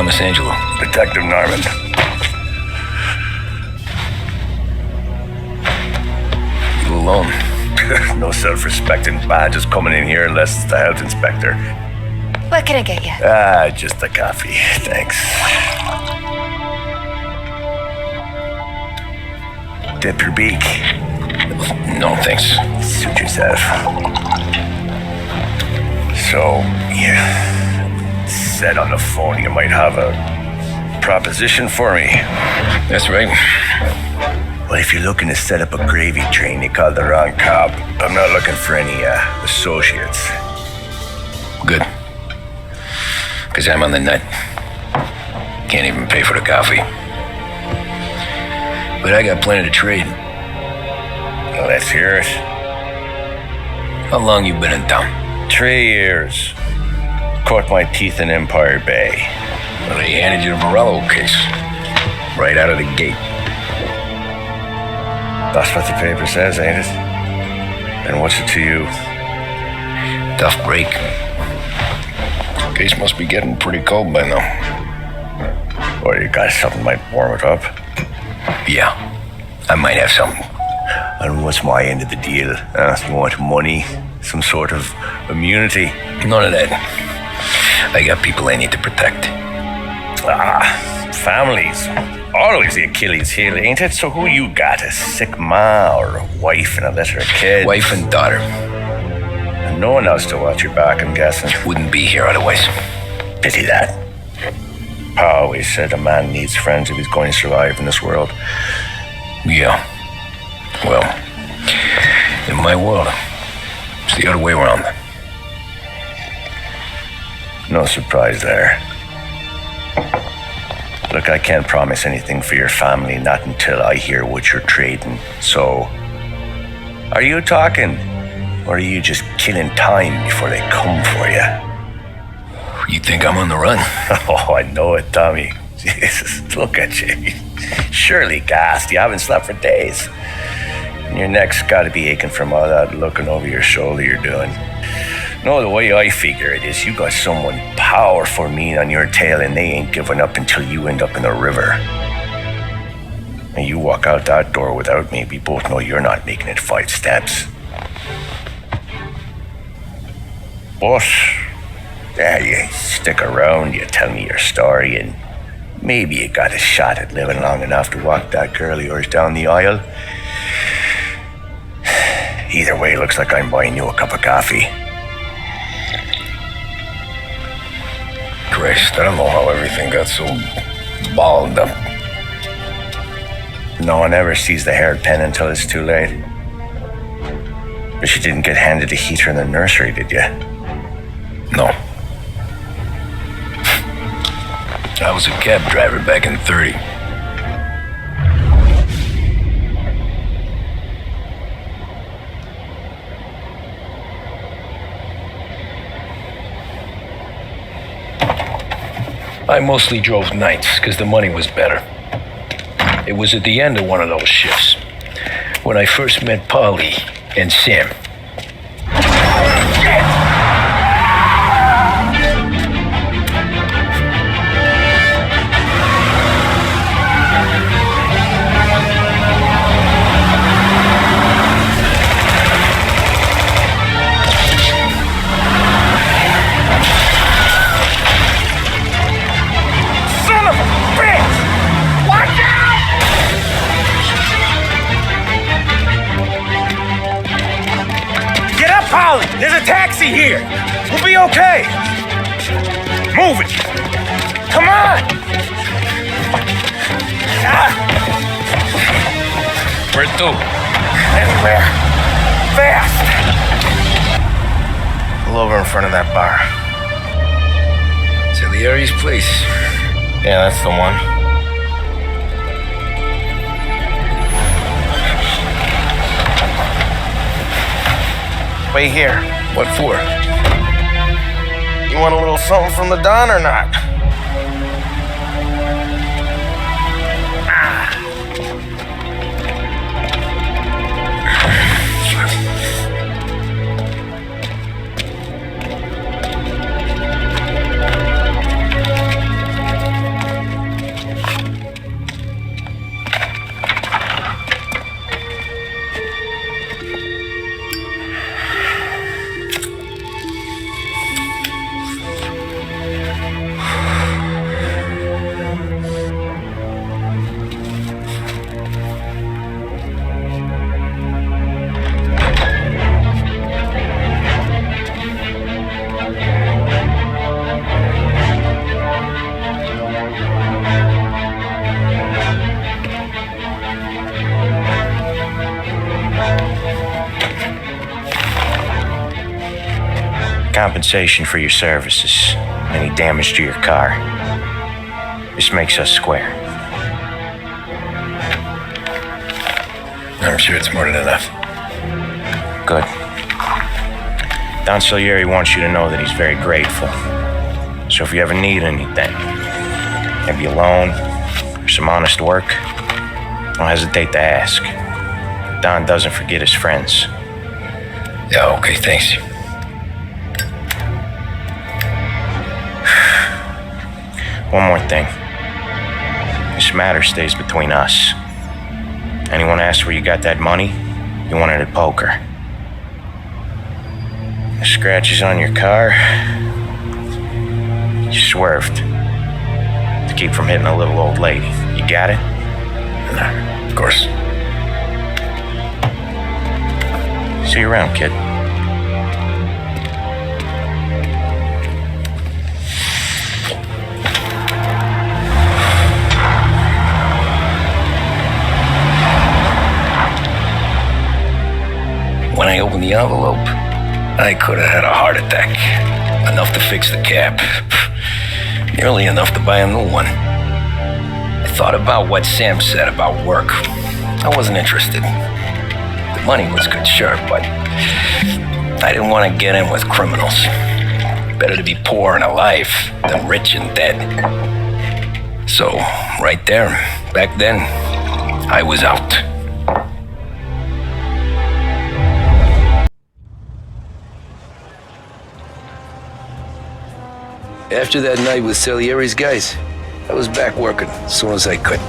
Thomas Angelo. Detective Norman. You alone? No self-respecting badges coming in here unless it's the health inspector. What can I get you? Just a coffee. Thanks. Dip your beak. No, thanks. Suit yourself. So, you said on the phone you might have a proposition for me. That's right. Well, if you're looking to set up a gravy train, you called the wrong cop. I'm not looking for any associates. Good. Because I'm on the nut. Can't even pay for the coffee. But I got plenty to trade. Well, let's hear it. How long you been in town? 3 years. Caught my teeth in Empire Bay. Well, they handed you the Morello case. Right out of the gate. That's what the paper says, ain't it? And what's it to you? Tough break. Case must be getting pretty cold by now. Or you got something might warm it up? Yeah, I might have something. And what's my end of the deal? You want money? Some sort of immunity? None of that. I got people I need to protect. Families. Always the Achilles heel, ain't it? So who you got? A sick ma or a wife and a litter of kids? Wife and daughter. And no one else to watch your back, I'm guessing. Wouldn't be here otherwise. Pity that. Pa always said a man needs friends if he's going to survive in this world. Yeah. Well, in my world, it's the other way around. No surprise there. Look, I can't promise anything for your family, not until I hear what you're trading. So, are you talking? Or are you just killing time before they come for you? You think I'm on the run? Oh, I know it, Tommy. Jesus, look at you. Surely gassed. You haven't slept for days. And your neck's got to be aching from all that looking over your shoulder you're doing. No, the way I figure it is you got someone powerful mean on your tail and they ain't giving up until you end up in the river. And you walk out that door without me, we both know you're not making it 5 steps. But, yeah, you stick around, you tell me your story, and maybe you got a shot at living long enough to walk that girl of yours down the aisle. Either way, looks like I'm buying you a cup of coffee. Christ, I don't know how everything got so balled up. No one ever sees the hairpin until it's too late. But you didn't get handed a heater in the nursery, did you? No. I was a cab driver back in 30. I mostly drove nights because the money was better. It was at the end of one of those shifts when I first met Polly and Sam. There's a taxi here. We'll be okay. Move it. Come on. Where to? Anywhere. Fast. Pull over in front of that bar. Salieri's place. Yeah, that's the one. Wait here. What for? You want a little something from the Don or not? compensation for your services, any damage to your car. This makes us square. I'm sure it's more than enough. Good. Don Salieri wants you to know that he's very grateful. So if you ever need anything, maybe a loan or some honest work, don't hesitate to ask. Don doesn't forget his friends. Yeah, okay, thanks. One more thing. This matter stays between us. Anyone asks where you got that money, you won it at poker. The scratches on your car, you swerved to keep from hitting a little old lady. You got it? Of course. See you around, kid. When I opened the envelope, I could have had a heart attack. Enough to fix the cab. Nearly enough to buy a new one. I thought about what Sam said about work. I wasn't interested. The money was good, sure, but I didn't want to get in with criminals. Better to be poor and alive than rich and dead. So, right there, back then, I was out. After that night with Salieri's guys, I was back working as soon as I could.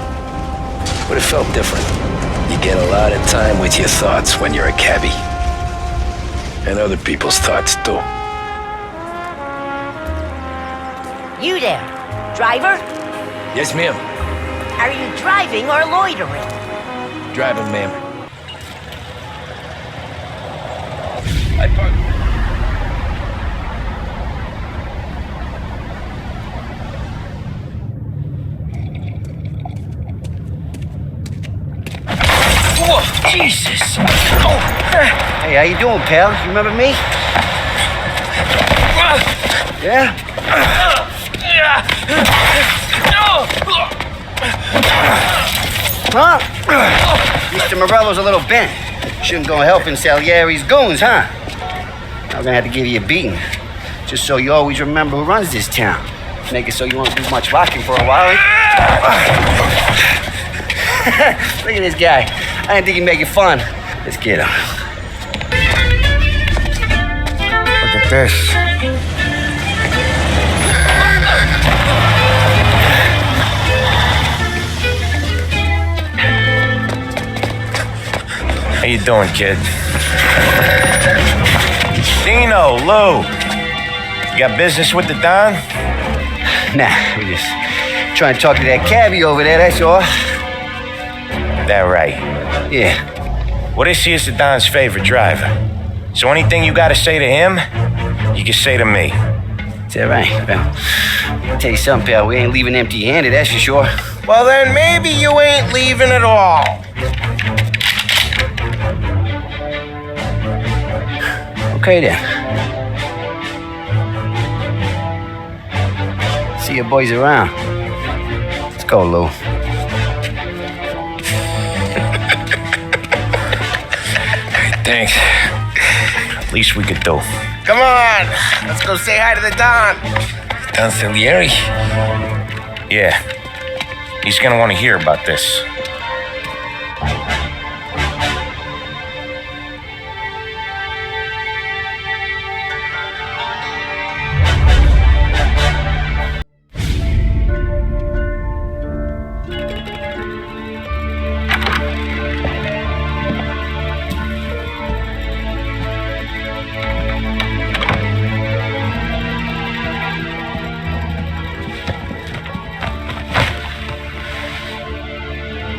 But it felt different. You get a lot of time with your thoughts when you're a cabbie. And other people's thoughts, too. You there, driver? Yes, ma'am. Are you driving or loitering? Driving, ma'am. I parked. Whoa, Jesus! Oh. Hey, how you doing, pal? You remember me? Yeah? Huh? Mr. Morello's a little bent. Shouldn't go helping Salieri's goons, huh? I'm gonna have to give you a beating. Just so you always remember who runs this town. Make it so you won't do much rocking for a while. Look at this guy. I didn't think he'd make it fun. Let's get him. Look at this. How you doing, kid? Dino, Lou. You got business with the Don? Nah, we just trying to talk to that cabbie over there, that's all. That right. Yeah. Well, this here's the Don's favorite driver. So anything you gotta say to him, you can say to me. Is that right? Well, I'll tell you something, pal. We ain't leaving empty-handed, that's for sure. Well, then maybe you ain't leaving at all. Okay, then. See your boys around. Let's go, Lou. Thanks. Least we could do. Come on, let's go say hi to the Don. Don Salieri? Yeah. He's gonna want to hear about this.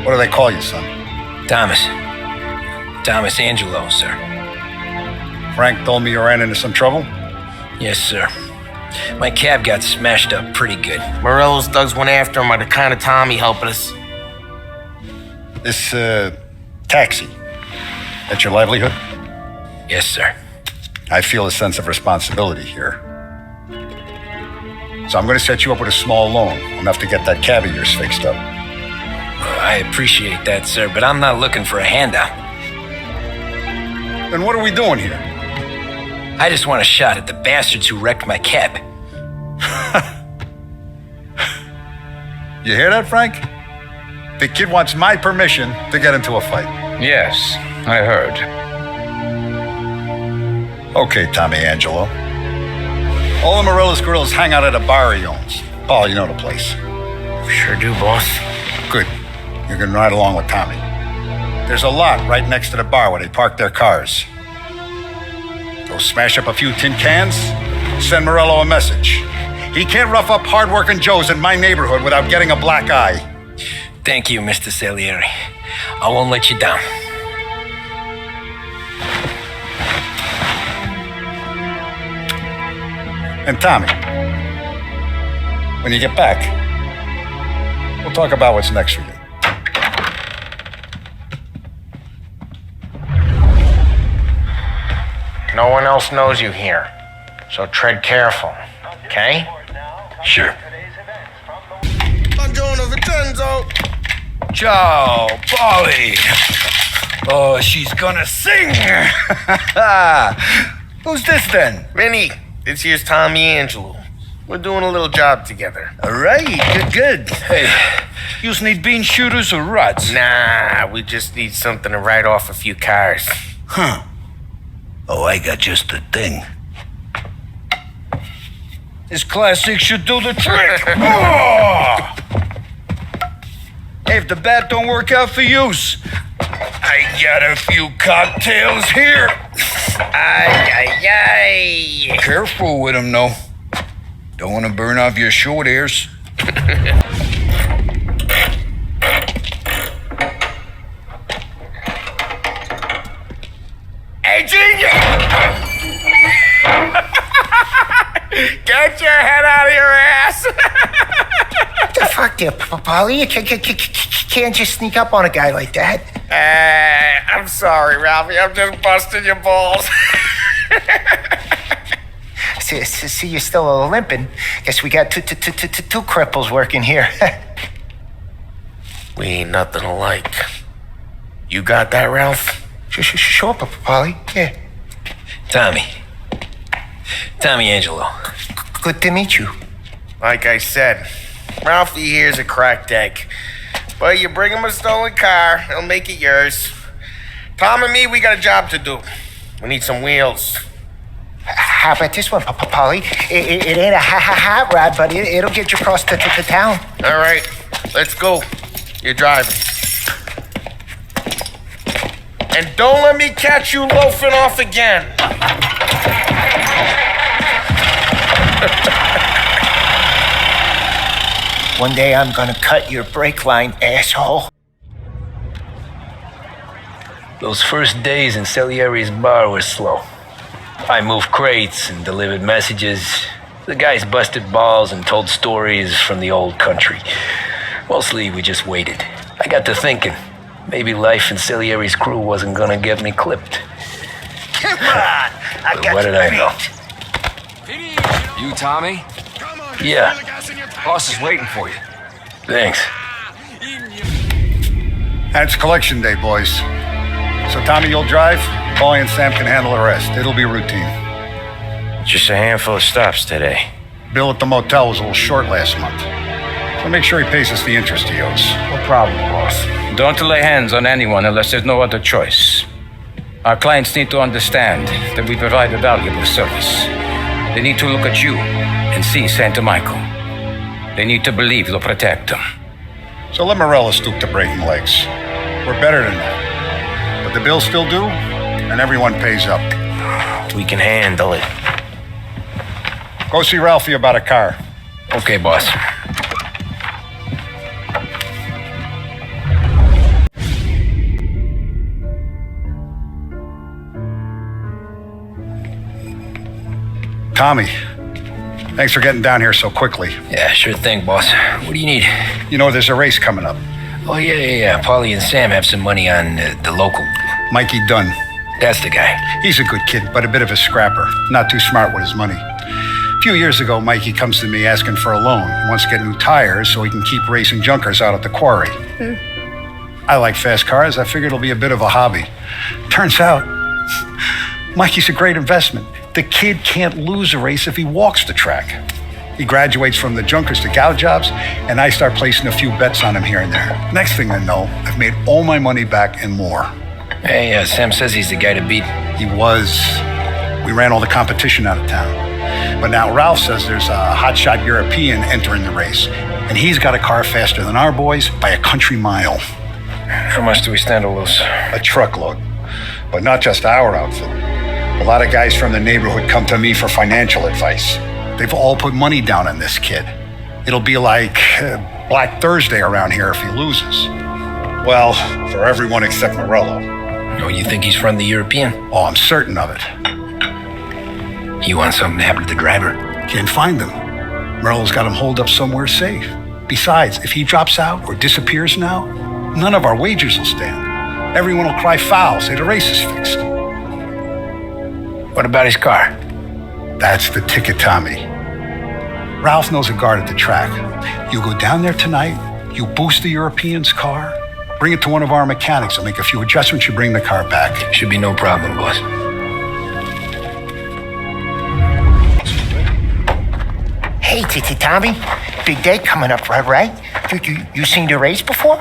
What do they call you, son? Thomas. Thomas Angelo, sir. Frank told me you ran into some trouble? Yes, sir. My cab got smashed up pretty good. Morello's thugs went after him by the kind of Tommy helping us. This, taxi, that's your livelihood? Yes, sir. I feel a sense of responsibility here. So I'm going to set you up with a small loan, enough to get that cab of yours fixed up. I appreciate that, sir, but I'm not looking for a handout. Then what are we doing here? I just want a shot at the bastards who wrecked my cab. You hear that, Frank? The kid wants my permission to get into a fight. Yes, I heard. Okay, Tommy Angelo. All the Morella's girls hang out at a bar he owns. Paul, you know the place. Sure do, boss. Good. You're gonna ride along with Tommy. There's a lot right next to the bar where they park their cars. Go smash up a few tin cans, send Morello a message. He can't rough up hard-working Joes in my neighborhood without getting a black eye. Thank you, Mr. Salieri. I won't let you down. And Tommy, when you get back, we'll talk about what's next for you. No one else knows you here, so tread careful, okay? Sure. Buongiorno, Vincenzo. Ciao, Polly. Oh, she's gonna sing. Who's this then? Vinny, this here's Tommy Angelo. We're doing a little job together. All right, good. Hey, you need bean shooters or rods? Nah, we just need something to write off a few cars. Huh. Oh, I got just the thing. This classic should do the trick. Oh! Hey, if the bat don't work out for yous, I got a few cocktails here. Ay. Careful with them, though. Don't want to burn off your short hairs. Hey, Junior! Get your head out of your ass! The fuck there, Polly? You can't just sneak up on a guy like that. I'm sorry, Ralphie. I'm just busting your balls. See, you're still limping. Guess we got two cripples working here. We ain't nothing alike. You got that, Ralph? Sure, Polly. Yeah. Tommy Angelo. Good to meet you. Like I said, Ralphie here's a cracked egg. But you bring him a stolen car, he'll make it yours. Tom and me, we got a job to do. We need some wheels. How about this one, Polly? It ain't a hot rod, but it'll get you across to town. All right, let's go. You're driving. And don't let me catch you loafing off again. One day I'm gonna cut your brake line, asshole. Those first days in Salieri's bar were slow. I moved crates and delivered messages. The guys busted balls and told stories from the old country. Mostly we just waited. I got to thinking, maybe life in Salieri's crew wasn't gonna get me clipped. Come on, I But got what you did I beat. know? You, Tommy? Yeah, Boss is waiting for you. thanks. And it's collection day, boys. So Tommy, you'll drive. Paulie and Sam can handle the rest. It'll be routine. Just a handful of stops today. Bill at the motel was a little short last month. So make sure he pays us the interest he owes. No problem, boss. Don't lay hands on anyone unless there's no other choice. Our clients need to understand that we provide a valuable service. They need to look at you and see Santa Michael. They need to believe you'll protect them. So let Morella stoop to breaking legs. We're better than that. But the bills still due, and everyone pays up. We can handle it. Go see Ralphie about a car. Okay, boss. Tommy, thanks for getting down here so quickly. Yeah, sure thing, boss. What do you need? You know, there's a race coming up. Oh, yeah. Paulie and Sam have some money on the local. Mikey Dunn. That's the guy. He's a good kid, but a bit of a scrapper. Not too smart with his money. A few years ago, Mikey comes to me asking for a loan. He wants to get new tires so he can keep racing junkers out at the quarry. I like fast cars. I figured it'll be a bit of a hobby. Turns out, Mikey's a great investment. The kid can't lose a race if he walks the track. He graduates from the junkers to gal jobs, and I start placing a few bets on him here and there. Next thing I know, I've made all my money back and more. Hey, Sam says he's the guy to beat. He was. We ran all the competition out of town. But now Ralph says there's a hotshot European entering the race, and he's got a car faster than our boys by a country mile. How much do we stand to lose? A truckload. But not just our outfit. A lot of guys from the neighborhood come to me for financial advice. They've all put money down on this kid. It'll be like Black Thursday around here if he loses. Well, for everyone except Morello. Oh, you think he's from the European? Oh, I'm certain of it. You want something to happen to the driver? Can't find him. Morello's got him holed up somewhere safe. Besides, if he drops out or disappears now, none of our wagers will stand. Everyone will cry foul, say the race is fixed. What about his car? That's the ticket, Tommy. Ralph knows a guard at the track. You go down there tonight, you boost the European's car, bring it to one of our mechanics, and make a few adjustments, you bring the car back. Should be no problem, boss. Hey, Tommy. Big day coming up, right? You seen the race before?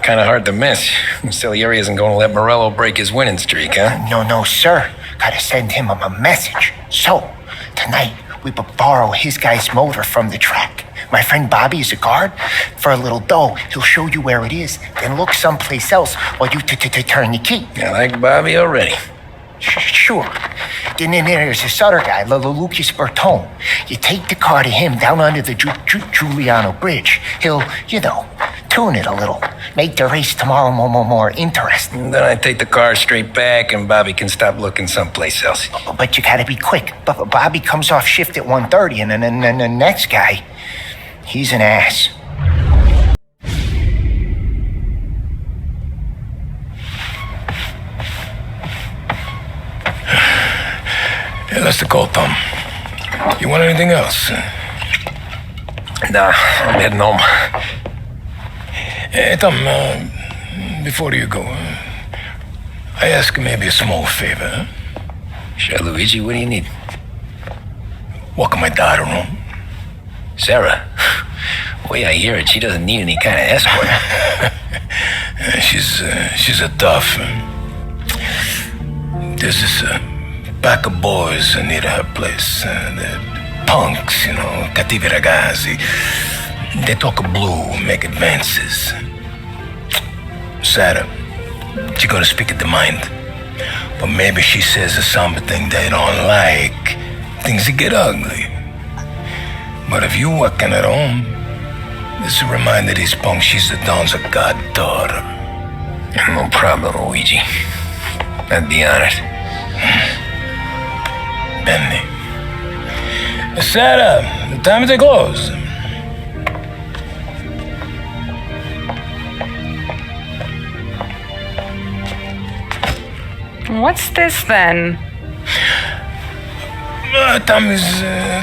Kind of hard to miss. Salieri isn't going to let Morello break his winning streak, huh? No, sir. Gotta send him a message. So, tonight, we borrow his guy's motor from the track. My friend Bobby is a guard. For a little dough, he'll show you where it is, then look someplace else while you turn the key. I like Bobby already. Sure. Then there's this other guy, Lucas Bertone. You take the car to him down under the Giuliano Bridge. He'll, tune it a little. Make the race tomorrow more interesting. Then I take the car straight back and Bobby can stop looking someplace else. But you gotta be quick. Bobby comes off shift at 1:30, and then the next guy, he's an ass. Yeah, that's the call, Tom. You want anything else? Nah, I'm heading home. Hey, Tom, before you go, I ask maybe a small favor. Huh? Sure, Luigi, what do you need? Walk my daughter home. Sarah? The way I hear it, she doesn't need any kind of escort. She's a tough. There's this pack of boys near her place. They're punks, cattivi ragazzi. They talk blue, make advances. Sarah, she gonna speak at the mind. But maybe she says something they don't like. Things get ugly. But if you working at home, this will remind these punks she's the Don's goddaughter. No problem, Luigi. I'd be honored. Benny. Sarah, the time they close. What's this then?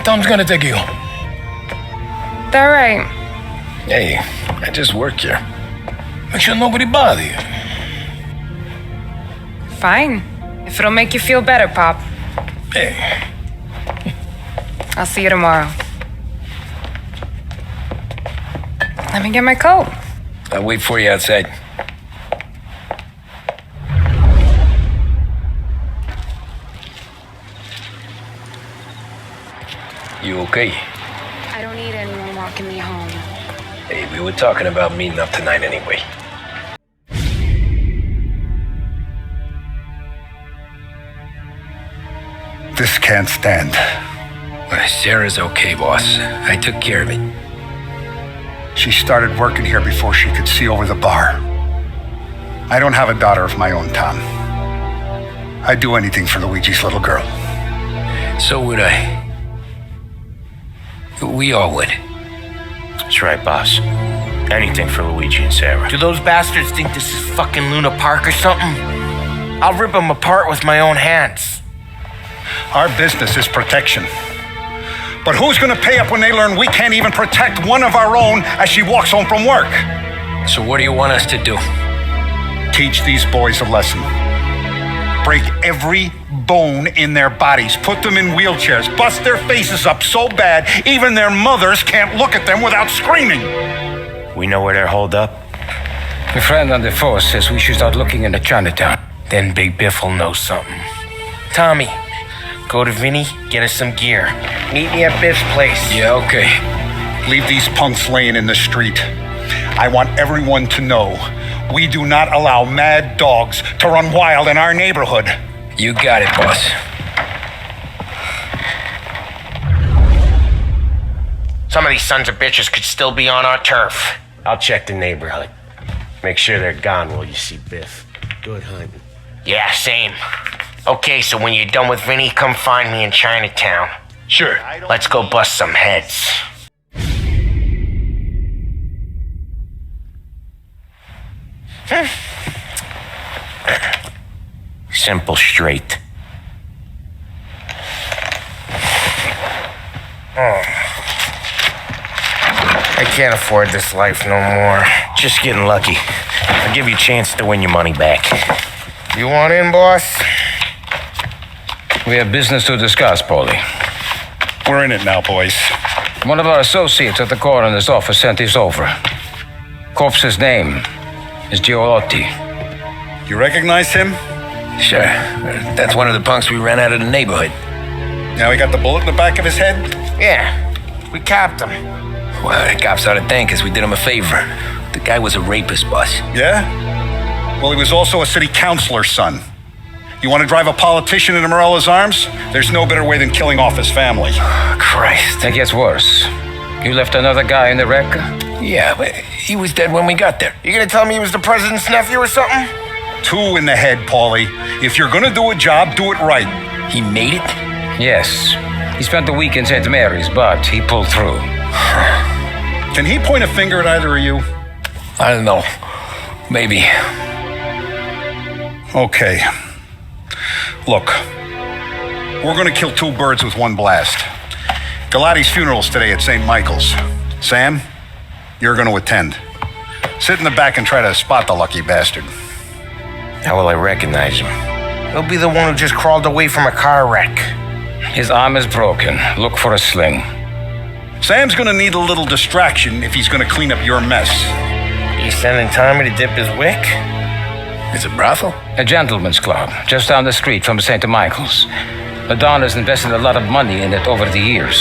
Tom's gonna take you. All right. Hey, I just work here. Make sure nobody bother you. Fine. If it'll make you feel better, Pop. Hey. I'll see you tomorrow. Let me get my coat. I'll wait for you outside. You okay? I don't need anyone walking me home. Hey, we were talking about meeting up tonight anyway. This can't stand. Sarah's okay, boss. I took care of it. She started working here before she could see over the bar. I don't have a daughter of my own, Tom. I'd do anything for Luigi's little girl. So would I. We all would. That's right, boss. Anything for Luigi and Sarah. Do those bastards think this is fucking Luna Park or something? I'll rip them apart with my own hands. Our business is protection. But who's gonna pay up when they learn we can't even protect one of our own as she walks home from work? So what do you want us to do? Teach these boys a lesson. Break every bone in their bodies, put them in wheelchairs, bust their faces up so bad even their mothers can't look at them without screaming. We know where they're holed up. My friend on the force says we should start looking into Chinatown. Then Big Biff will know something. Tommy, go to Vinny, get us some gear. Meet me at Biff's place. Yeah, okay. Leave these punks laying in the street. I want everyone to know we do not allow mad dogs to run wild in our neighborhood. You got it, boss. Some of these sons of bitches could still be on our turf. I'll check the neighborhood. Make sure they're gone while you see Biff. Good hunting. Yeah, same. Okay, so when you're done with Vinny, come find me in Chinatown. Sure. Let's go bust some heads. Simple, straight. I can't afford this life no more. Just getting lucky. I'll give you a chance to win your money back. You want in, boss? We have business to discuss, Paulie. We're in it now, boys. One of our associates at the coroner's office sent this over. Corpse's name is Giolotti. You recognize him? Sure. That's one of the punks we ran out of the neighborhood. Now he got the bullet in the back of his head? Yeah, we capped him. Well, the cops ought to thank us. We did him a favor. The guy was a rapist, boss. Yeah? Well, he was also a city councilor's son. You want to drive a politician into Morella's arms? There's no better way than killing off his family. Christ. It gets worse. You left another guy in the wreck? Yeah, but he was dead when we got there. You gonna tell me he was the president's nephew or something? 2 in the head, Paulie. If you're gonna do a job, do it right. He made it? Yes. He spent the week in St. Mary's, but he pulled through. Can he point a finger at either of you? I don't know. Maybe. Okay. Look, we're gonna kill 2 birds with one blast. Galati's funeral's today at St. Michael's. Sam, you're gonna attend. Sit in the back and try to spot the lucky bastard. How will I recognize him? He'll be the one who just crawled away from a car wreck. His arm is broken. Look for a sling. Sam's gonna need a little distraction if he's gonna clean up your mess. You sending Tommy to dip his wick? It's a brothel? A gentleman's club, just down the street from St. Michael's. Madonna's invested a lot of money in it over the years.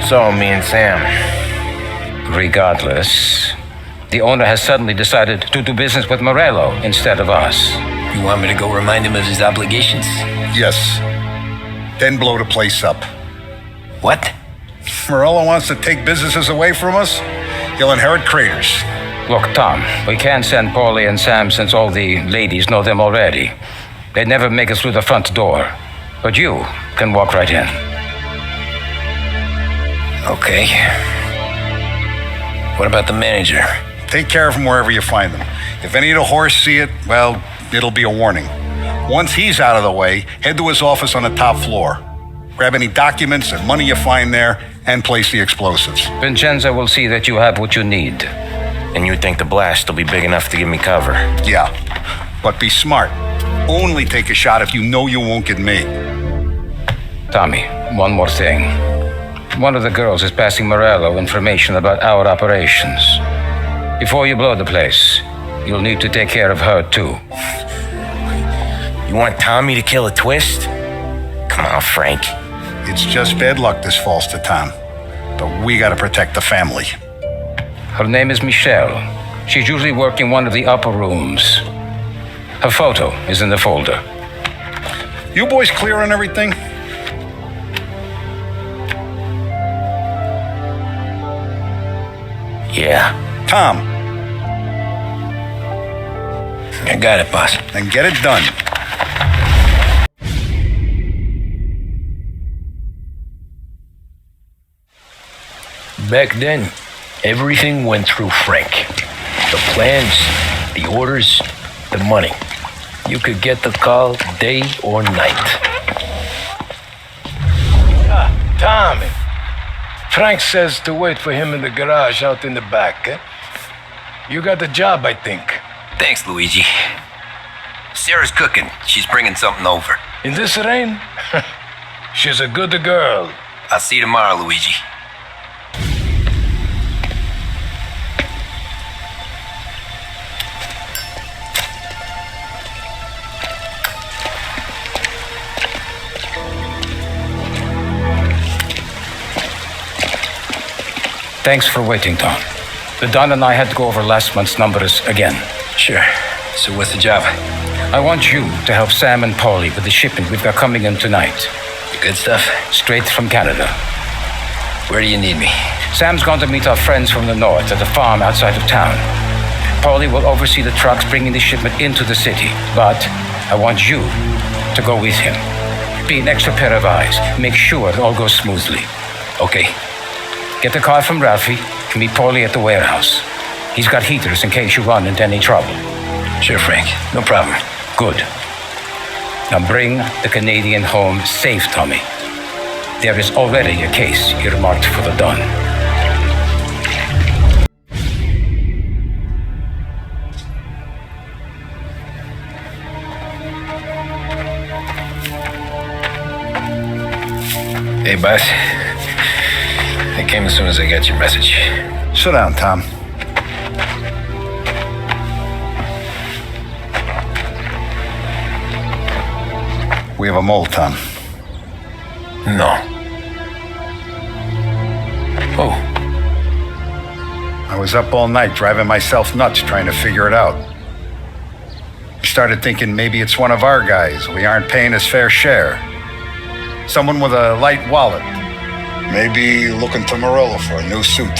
So, me and Sam. Regardless, the owner has suddenly decided to do business with Morello instead of us. You want me to go remind him of his obligations? Yes. Then blow the place up. What? Morello wants to take businesses away from us. He'll inherit craters. Look, Tom, we can't send Paulie and Sam since all the ladies know them already. They'd never make it through the front door. But you can walk right in. Okay. What about the manager? Take care of him wherever you find them. If any of the whores see it, well, it'll be a warning. Once he's out of the way, head to his office on the top floor. Grab any documents and money you find there, and place the explosives. Vincenzo will see that you have what you need. And you think the blast will be big enough to give me cover? Yeah, but be smart. Only take a shot if you know you won't get made. Tommy, one more thing. One of the girls is passing Morello information about our operations. Before you blow the place, you'll need to take care of her too. You want Tommy to kill a twist? Come on, Frank. It's just bad luck this falls to Tom. But we gotta protect the family. Her name is Michelle. She's usually working one of the upper rooms. Her photo is in the folder. You boys clear on everything? Yeah. Tom, I got it, boss. then get it done. Back then, everything went through Frank. The plans, the orders, the money. You could get the call day or night. Tommy. Frank says to wait for him in the garage out in the back, eh? You got the job, I think. Thanks, Luigi. Sarah's cooking. She's bringing something over. In this rain? She's a good girl. I'll see you tomorrow, Luigi. Thanks for waiting, Tom. The Don and I had to go over last month's numbers again. Sure. So what's the job? I want you to help Sam and Paulie with the shipment we've got coming in tonight. Good stuff? Straight from Canada. Where do you need me? Sam's going to meet our friends from the north at the farm outside of town. Paulie will oversee the trucks bringing the shipment into the city, but I want you to go with him. Be an extra pair of eyes. Make sure it all goes smoothly. Okay. Get the car from Ralphie and meet Paulie at the warehouse. He's got heaters in case you run into any trouble. Sure, Frank. No problem. Good. Now bring the Canadian home safe, Tommy. There is already a case earmarked for the Don. Hey, boss. I came as soon as I got your message. Sit down, Tom. We have a mole, Tom. No. Oh. I was up all night driving myself nuts trying to figure it out. I started thinking maybe it's one of our guys. We aren't paying his fair share. Someone with a light wallet. Maybe looking to Morello for a new suit.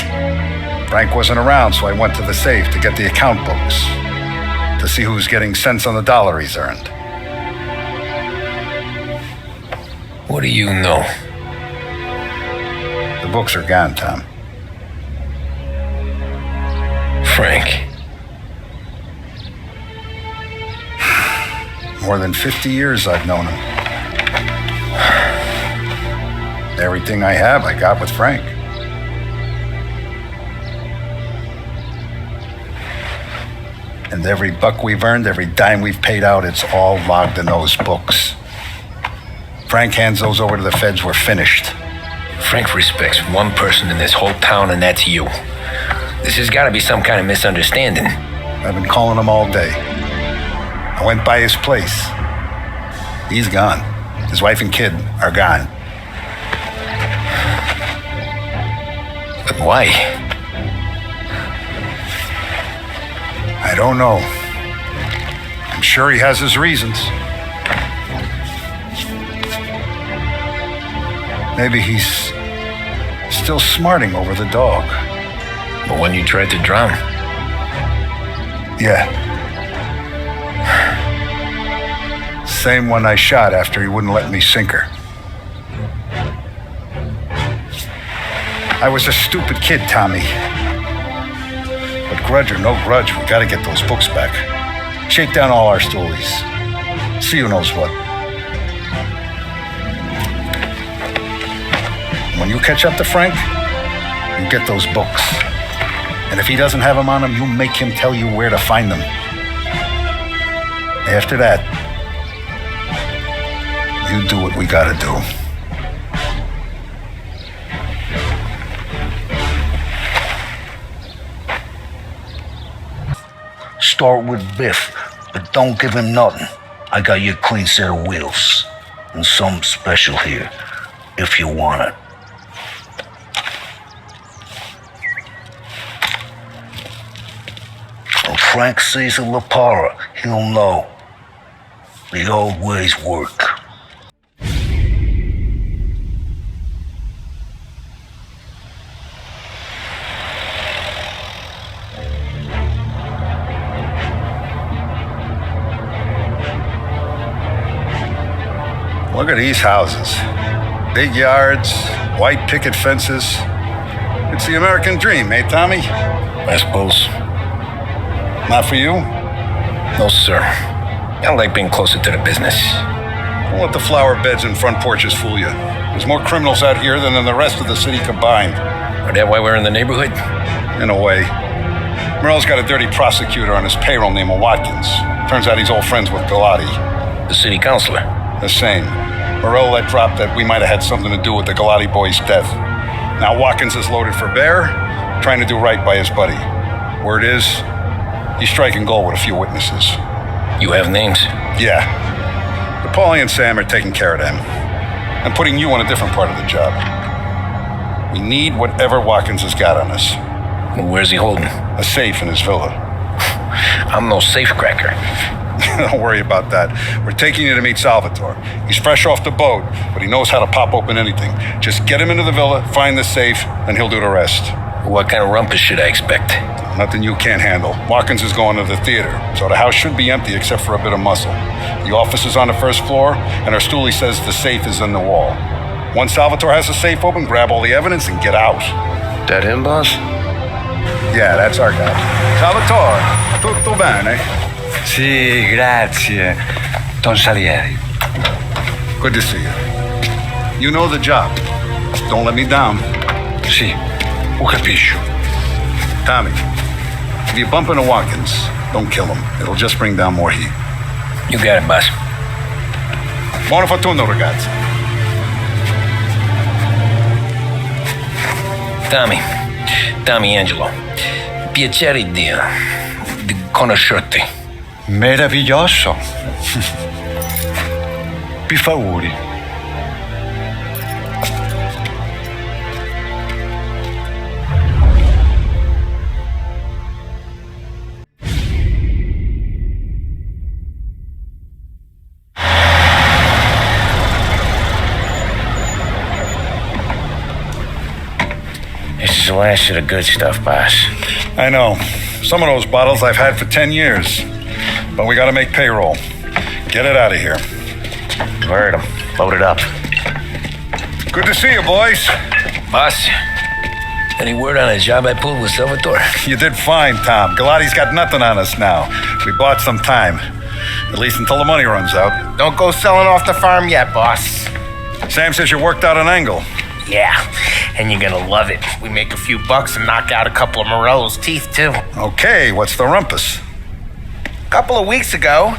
Frank wasn't around, so I went to the safe to get the account books. To see who's getting cents on the dollar he's earned. What do you know? The books are gone, Tom. Frank. More than 50 years I've known him. Everything I have, I got with Frank. And every buck we've earned, every dime we've paid out, it's all logged in those books. Frank hands those over to the feds, we're finished. Frank respects one person in this whole town, and that's you. This has got to be some kind of misunderstanding. I've been calling him all day. I went by his place. He's gone. His wife and kid are gone. But why? I don't know. I'm sure he has his reasons. Maybe he's still smarting over the dog. The one you tried to drown? Yeah. Same one I shot after he wouldn't let me sink her. I was a stupid kid, Tommy. But grudge or no grudge, we gotta get those books back. Shake down all our stories. See who knows what. When you catch up to Frank, you get those books. And if he doesn't have them on him, you make him tell you where to find them. After that, you do what we gotta do. Start with Biff, but don't give him nothing. I got you a clean set of wheels. And something special here, if you want it. When Frank sees a La Parra, he'll know. The old ways work. Look at these houses. Big yards, white picket fences. It's the American dream, eh, Tommy? I suppose. Not for you? No, sir. I like being closer to the business. Don't let the flower beds and front porches fool you. There's more criminals out here than in the rest of the city combined. Is that why we're in the neighborhood? In a way. Merle's got a dirty prosecutor on his payroll named Watkins. Turns out he's old friends with Galati. The city councilor. The same. Morello let drop that we might have had something to do with the Galati boy's death. Now Watkins is loaded for bear, trying to do right by his buddy. Word is, he's striking gold with a few witnesses. You have names? Yeah. But Paulie and Sam are taking care of them. I'm putting you on a different part of the job. We need whatever Watkins has got on us. Well, where's he holding? A safe in his villa. I'm no safecracker. Don't worry about that. We're taking you to meet Salvatore. He's fresh off the boat, but he knows how to pop open anything. Just get him into the villa, find the safe, and he'll do the rest. What kind of rumpus should I expect? Nothing you can't handle. Watkins is going to the theater, so the house should be empty except for a bit of muscle. The office is on the first floor, and our stoolie says the safe is in the wall. Once Salvatore has the safe open, grab all the evidence and get out. That him, boss? Yeah, that's our guy. Salvatore, tutto bene? Sì, grazie, Don Salieri. Good to see you. You know the job. Don't let me down. Sì, ho capisco. Tommy, if you bump into Watkins, don't kill him. It'll just bring down more heat. You got it, boss. Buona fortuna, ragazzi. Tommy Angelo. Piacere di conoscerti. Meraviglioso. Per favore. This is the last of the good stuff, boss. I know. Some of those bottles I've had for 10 years. But we gotta make payroll. Get it out of here. Word 'em. Load it up. Good to see you, boys. Boss, any word on a job I pulled with Salvatore? You did fine, Tom. Galati's got nothing on us now. We bought some time. At least until the money runs out. Don't go selling off the farm yet, boss. Sam says you worked out an angle. Yeah, and you're gonna love it. We make a few bucks and knock out a couple of Morello's teeth, too. Okay, what's the rumpus? A couple of weeks ago,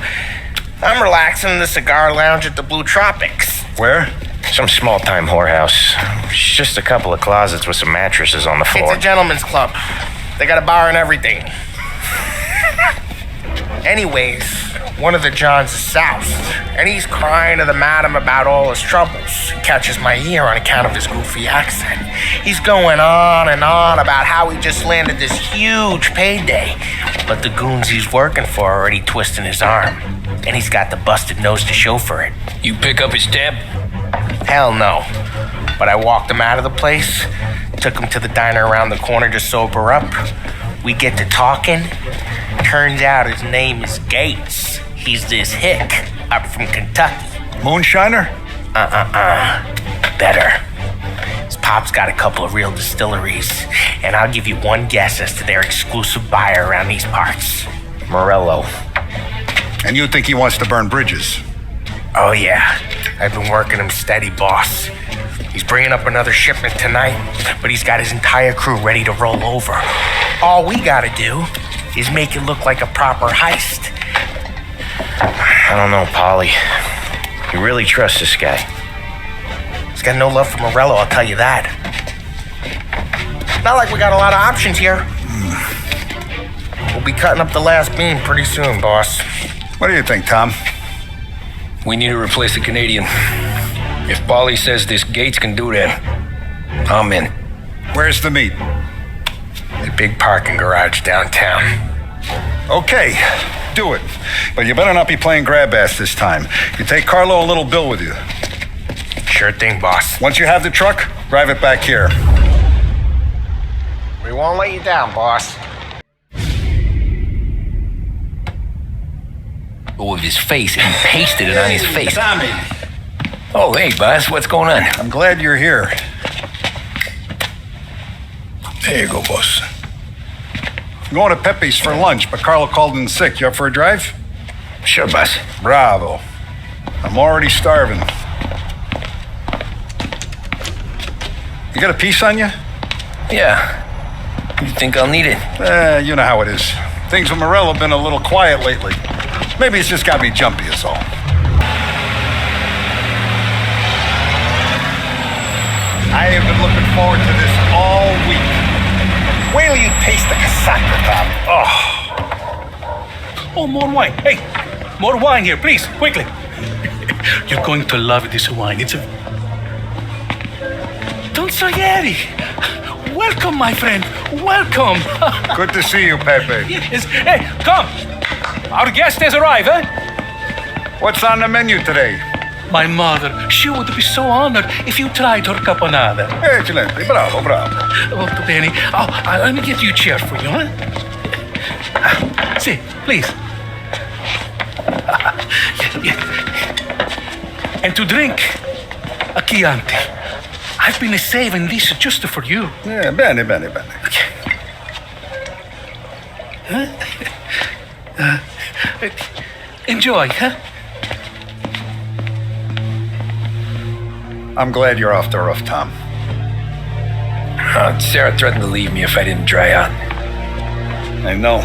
I'm relaxing in the cigar lounge at the Blue Tropics. Where? Some small-time whorehouse. It's just a couple of closets with some mattresses on the floor. It's a gentleman's club. They got a bar and everything. Anyways, one of the Johns is soused, and he's crying to the madam about all his troubles. He catches my ear on account of his goofy accent. He's going on and on about how he just landed this huge payday, but the goons he's working for are already twisting his arm, and he's got the busted nose to show for it. You pick up his tab? Hell no. But I walked him out of the place, took him to the diner around the corner to sober up. We get to talking. Turns out his name is Gates. He's this hick up from Kentucky. Moonshiner? Better. His pop's got a couple of real distilleries, and I'll give you one guess as to their exclusive buyer around these parts. Morello. And you think he wants to burn bridges? Oh yeah, I've been working him steady, boss. He's bringing up another shipment tonight, but he's got his entire crew ready to roll over. All we gotta do is make it look like a proper heist. I don't know, Polly. You really trust this guy? He's got no love for Morello, I'll tell you that. Not like we got a lot of options here. We'll be cutting up the last beam pretty soon, boss. What do you think, Tom? We need to replace the Canadian. If Paulie says this Gates can do that, I'm in. Where's the meet? The big parking garage downtown. Okay, do it. But you better not be playing grab ass this time. You take Carlo and Little Bill with you. Sure thing, boss. Once you have the truck, drive it back here. We won't let you down, boss. Oh, with his face, and he pasted it on his face. Tommy. Oh, hey, boss, what's going on? I'm glad you're here. There you go, boss. I'm going to Pepe's for lunch, but Carlo called in sick. You up for a drive? Sure, boss. Bravo. I'm already starving. You got a piece on you? Yeah. You think I'll need it? You know how it is. Things with Morello have been a little quiet lately. Maybe it's just got me jumpy is all. I have been looking forward to this all week. Wait till you taste the casaca, Tom. Oh, more wine. Hey, more wine here, please, quickly. You're going to love this wine. It's a... Don Salieri. Welcome, my friend. Welcome. Good to see you, Pepe. Yes. Hey, come. Our guest has arrived, eh? What's on the menu today? My mother, she would be so honored if you tried her caponata. Excellent. Bravo, bravo. Molto bene. Oh, let me get you a chair for you, huh? See, please. And to drink, a Chianti. I've been saving this just for you. Yeah, bene, bene, bene. Okay. Enjoy, huh? I'm glad you're off the roof, Tom. Sarah threatened to leave me if I didn't dry out. I know.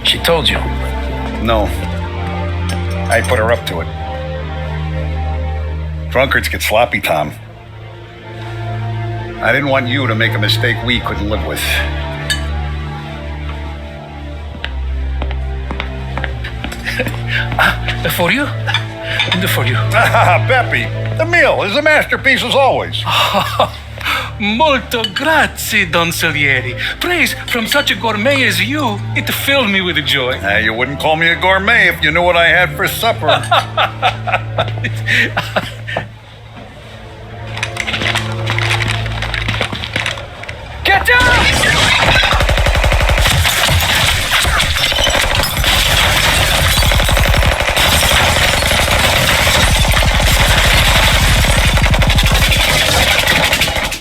She told you? No. I put her up to it. Drunkards get sloppy, Tom. I didn't want you to make a mistake we couldn't live with. For you? And for you. Pepe, the meal is a masterpiece as always. Molto grazie, Don Salieri. Praise from such a gourmet as you, it filled me with joy. You wouldn't call me a gourmet if you knew what I had for supper. Get down!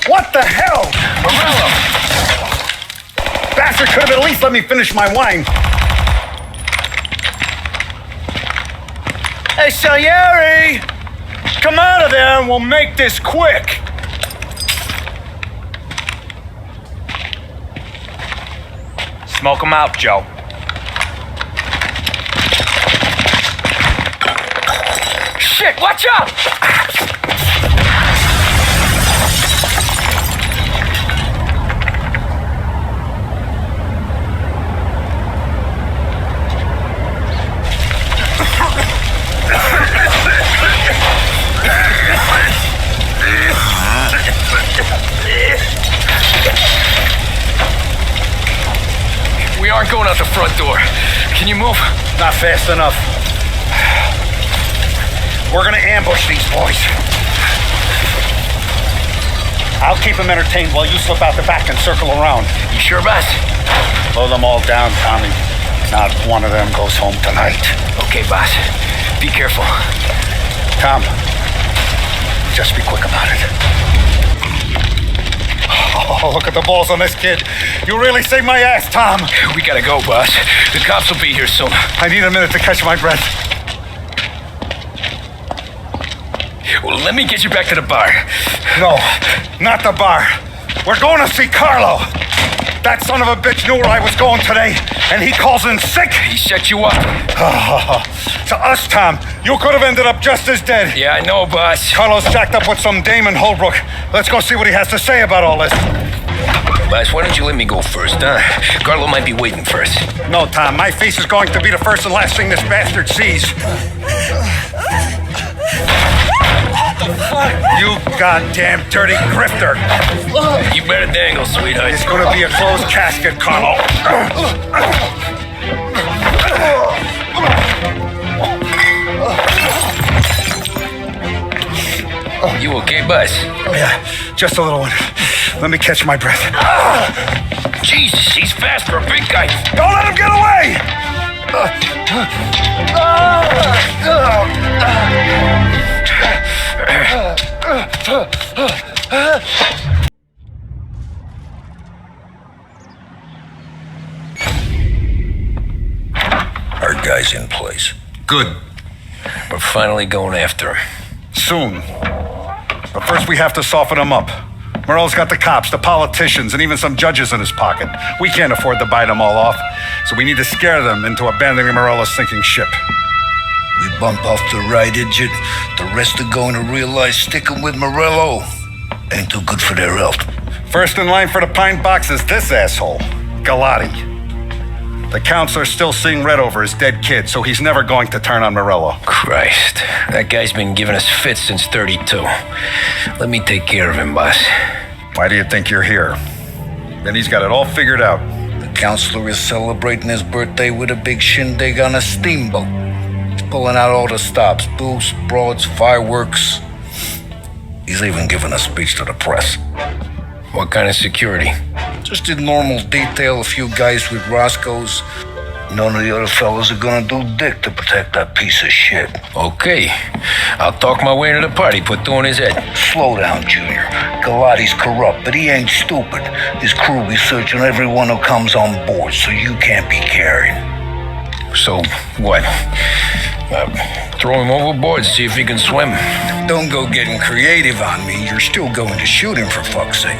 What the hell? Morello! Bastard could have at least let me finish my wine. Hey, Salieri! Come out of there and we'll make this quick. Smoke him out, Joe. Shit, watch out! We aren't going out the front door. Can you move? Not fast enough. We're gonna ambush these boys. I'll keep them entertained while you slip out the back and circle around. You sure, boss? Blow them all down, Tommy. Not one of them goes home tonight. Okay, boss. Be careful. Tom, just be quick about it. Oh, look at the balls on this kid. You really saved my ass, Tom. We gotta go, boss. The cops will be here soon. I need a minute to catch my breath. Well, let me get you back to the bar. No, not the bar. We're going to see Carlo. That son of a bitch knew where I was going today, and he calls in sick. He set you up. To us, Tom, you could have ended up just as dead. Yeah, I know, boss. Carlo's jacked up with some dame in Holbrook. Let's go see what he has to say about all this. Boss, why don't you let me go first, huh? Carlo might be waiting for us. No, Tom, my face is going to be the first and last thing this bastard sees. You goddamn dirty grifter. You better dangle, sweetheart. It's gonna be a closed casket, Carlo. You okay, boss? Yeah, just a little one. Let me catch my breath. Jesus, he's fast for a big guy. Don't let him get away! Our guys in place. Good. We're finally going after him. Soon. But first we have to soften him up. Morello's got the cops, the politicians, and even some judges in his pocket. We can't afford to buy them all off, so we need to scare them into abandoning Morello's sinking ship. We bump off the right idiot, the rest are going to realize sticking with Morello ain't too good for their health. First in line for the pine box is this asshole, Galati. The counselor's still seeing red over his dead kid, so he's never going to turn on Morello. Christ, that guy's been giving us fits since 32. Let me take care of him, boss. Why do you think you're here? Then he's got it all figured out. The counselor is celebrating his birthday with a big shindig on a steamboat. He's pulling out all the stops, booze, broads, fireworks. He's even giving a speech to the press. What kind of security? Just in normal detail, a few guys with Roscoe's. None of the other fellas are gonna do dick to protect that piece of shit. Okay. I'll talk my way to the party, put two in his head. Slow down, Junior. Galati's corrupt, but he ain't stupid. His crew be searching everyone who comes on board, so you can't be carried. So, what? Throw him overboard, see if he can swim. Don't go getting creative on me. You're still going to shoot him, for fuck's sake.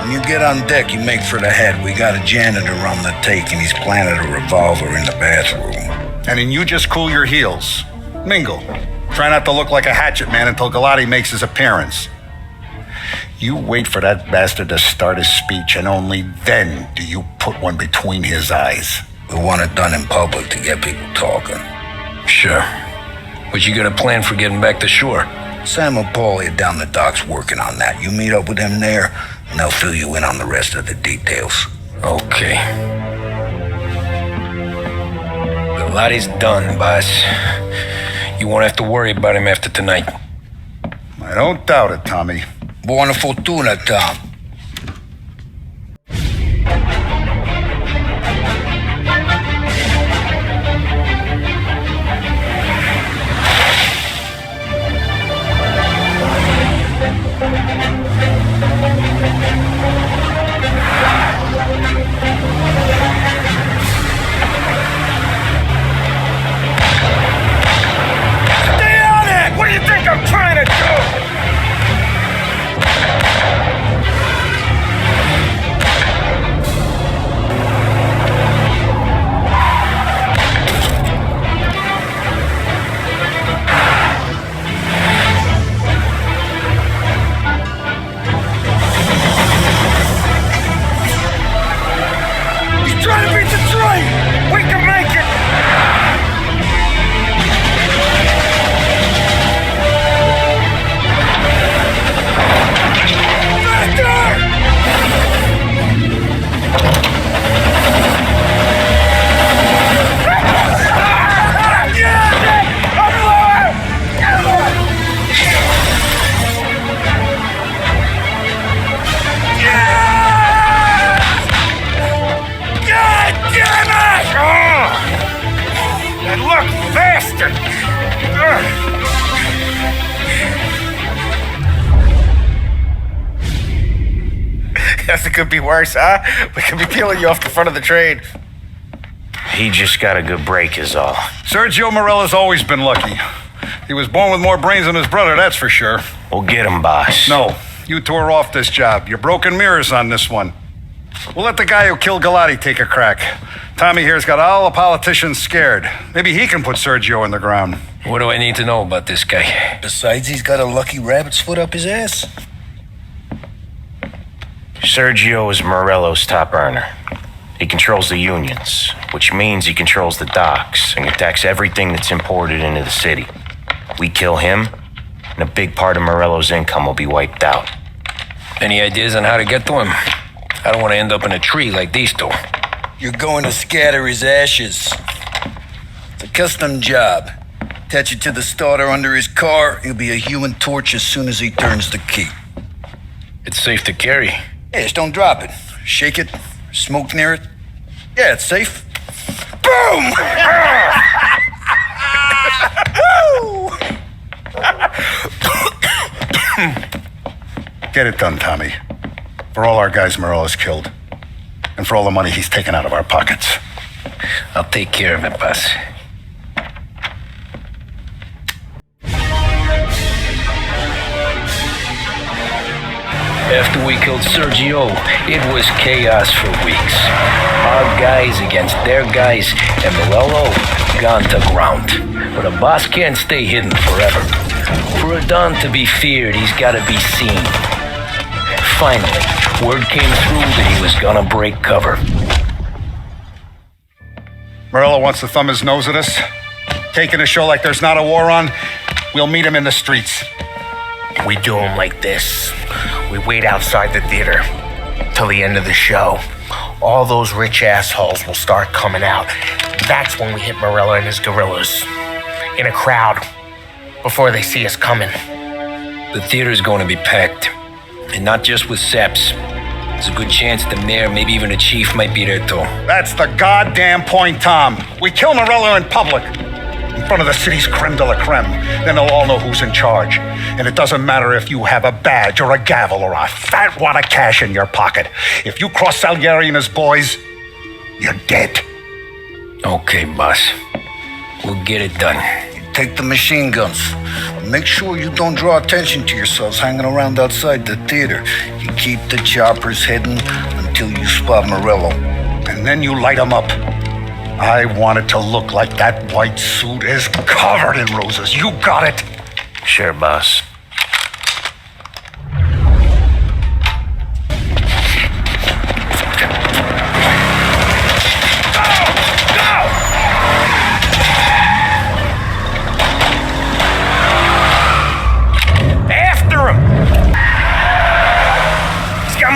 When you get on deck, you make for the head. We got a janitor on the take, and he's planted a revolver in the bathroom. And then you just cool your heels. Mingle. Try not to look like a hatchet man until Galati makes his appearance. You wait for that bastard to start his speech, and only then do you put one between his eyes. We want it done in public to get people talking. Sure. But you got a plan for getting back to shore? Sam and Paulie are down the docks working on that. You meet up with them there, and they'll fill you in on the rest of the details. Okay. Galati's done, boss. You won't have to worry about him after tonight. I don't doubt it, Tommy. Buona fortuna, Tom. Guess it could be worse, huh? We could be peeling you off the front of the train. He just got a good break is all. Sergio Morello's always been lucky. He was born with more brains than his brother, that's for sure. We'll get him, boss. No, you two are off this job. You're broken mirrors on this one. We'll let the guy who killed Galati take a crack. Tommy here's got all the politicians scared. Maybe he can put Sergio in the ground. What do I need to know about this guy? Besides, he's got a lucky rabbit's foot up his ass. Sergio is Morello's top earner. He controls the unions, which means he controls the docks and attacks everything that's imported into the city. We kill him, and a big part of Morello's income will be wiped out. Any ideas on how to get to him? I don't want to end up in a tree like these two. You're going to scatter his ashes. It's a custom job. Attach it to the starter under his car. He'll be a human torch as soon as he turns the key. It's safe to carry. Yeah, just don't drop it. Shake it, smoke near it. Yeah, it's safe. Boom! Get it done, Tommy. For all our guys Morello's killed. And for all the money he's taken out of our pockets. I'll take care of it, boss. After we killed Sergio, it was chaos for weeks. Our guys against their guys, and Morello gone to ground. But a boss can't stay hidden forever. For a Don to be feared, he's gotta be seen. Finally, word came through that he was gonna break cover. Morello wants to thumb his nose at us. Taking a show like there's not a war on, we'll meet him in the streets. We do them like this. We wait outside the theater till the end of the show. All those rich assholes will start coming out. That's when we hit Morello and his guerrillas. In a crowd. Before they see us coming. The theater's going to be packed. And not just with saps. There's a good chance the mayor, maybe even the chief, might be there too. That's the goddamn point, Tom. We kill Morello in public. In front of the city's creme de la creme. Then they'll all know who's in charge. And it doesn't matter if you have a badge or a gavel or a fat wad of cash in your pocket. If you cross Salieri and his boys, you're dead. Okay, boss. We'll get it done. Take the machine guns. Make sure you don't draw attention to yourselves hanging around outside the theater. You keep the choppers hidden until you spot Morello. And then you light them up. I want it to look like that white suit is covered in roses. You got it? Sure, boss.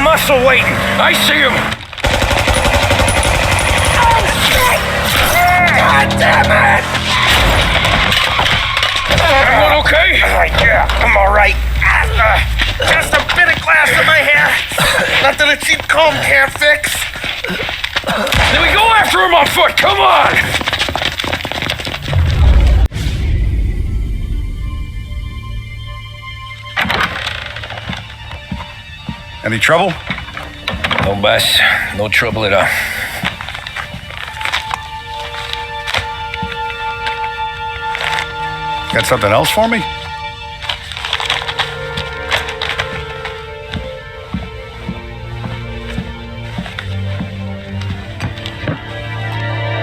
Muscle waiting. I see him. Oh, shit! God damn it! Everyone okay? Yeah, I'm all right. Just a bit of glass in my hair. Nothing a cheap comb can't fix. Then we go after him on foot. Come on! Any trouble? No, boss. No trouble at all. Got something else for me?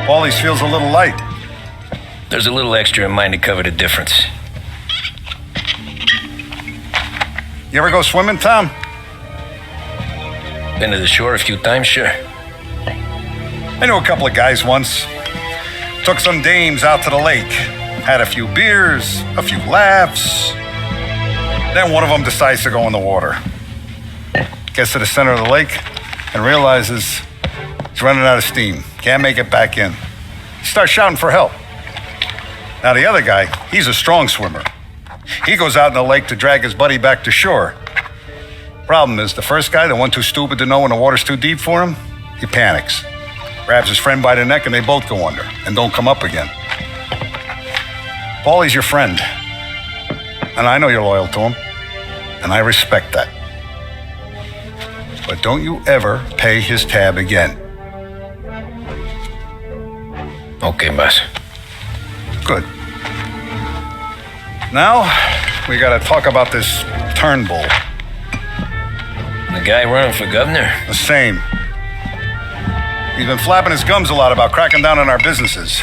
Paulie's feels a little light. There's a little extra in mine to cover the difference. You ever go swimming, Tom? Been to the shore a few times, sure. I knew a couple of guys once. Took some dames out to the lake. Had a few beers, a few laughs. Then one of them decides to go in the water. Gets to the center of the lake and realizes he's running out of steam. Can't make it back in. He starts shouting for help. Now the other guy, he's a strong swimmer. He goes out in the lake to drag his buddy back to shore. Problem is, the first guy, the one too stupid to know when the water's too deep for him, he panics. Grabs his friend by the neck and they both go under and don't come up again. Paulie's your friend. And I know you're loyal to him. And I respect that. But don't you ever pay his tab again. Okay, boss. Good. Now, we gotta talk about this Turnbull. The guy running for governor? The same. He's been flapping his gums a lot about cracking down on our businesses.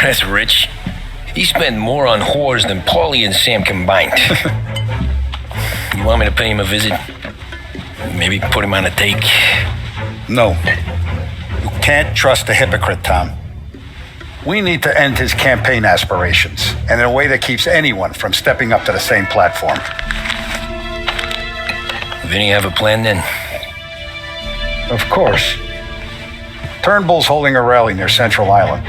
That's rich. He spent more on whores than Paulie and Sam combined. You want me to pay him a visit? Maybe put him on a take? No. You can't trust a hypocrite, Tom. We need to end his campaign aspirations, and in a way that keeps anyone from stepping up to the same platform. Vinny have a plan then? Of course. Turnbull's holding a rally near Central Island.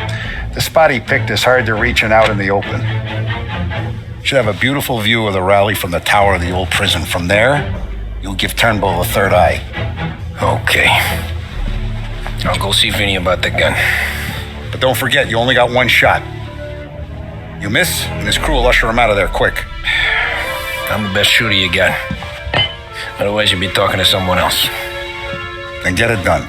The spot he picked is hard to reach and out in the open. Should have a beautiful view of the rally from the tower of the old prison. From there, you'll give Turnbull a third eye. Okay. I'll go see Vinny about the gun. But don't forget, you only got one shot. You miss, and his crew will usher him out of there quick. I'm the best shooter you got. Otherwise, you'd be talking to someone else. Then get it done.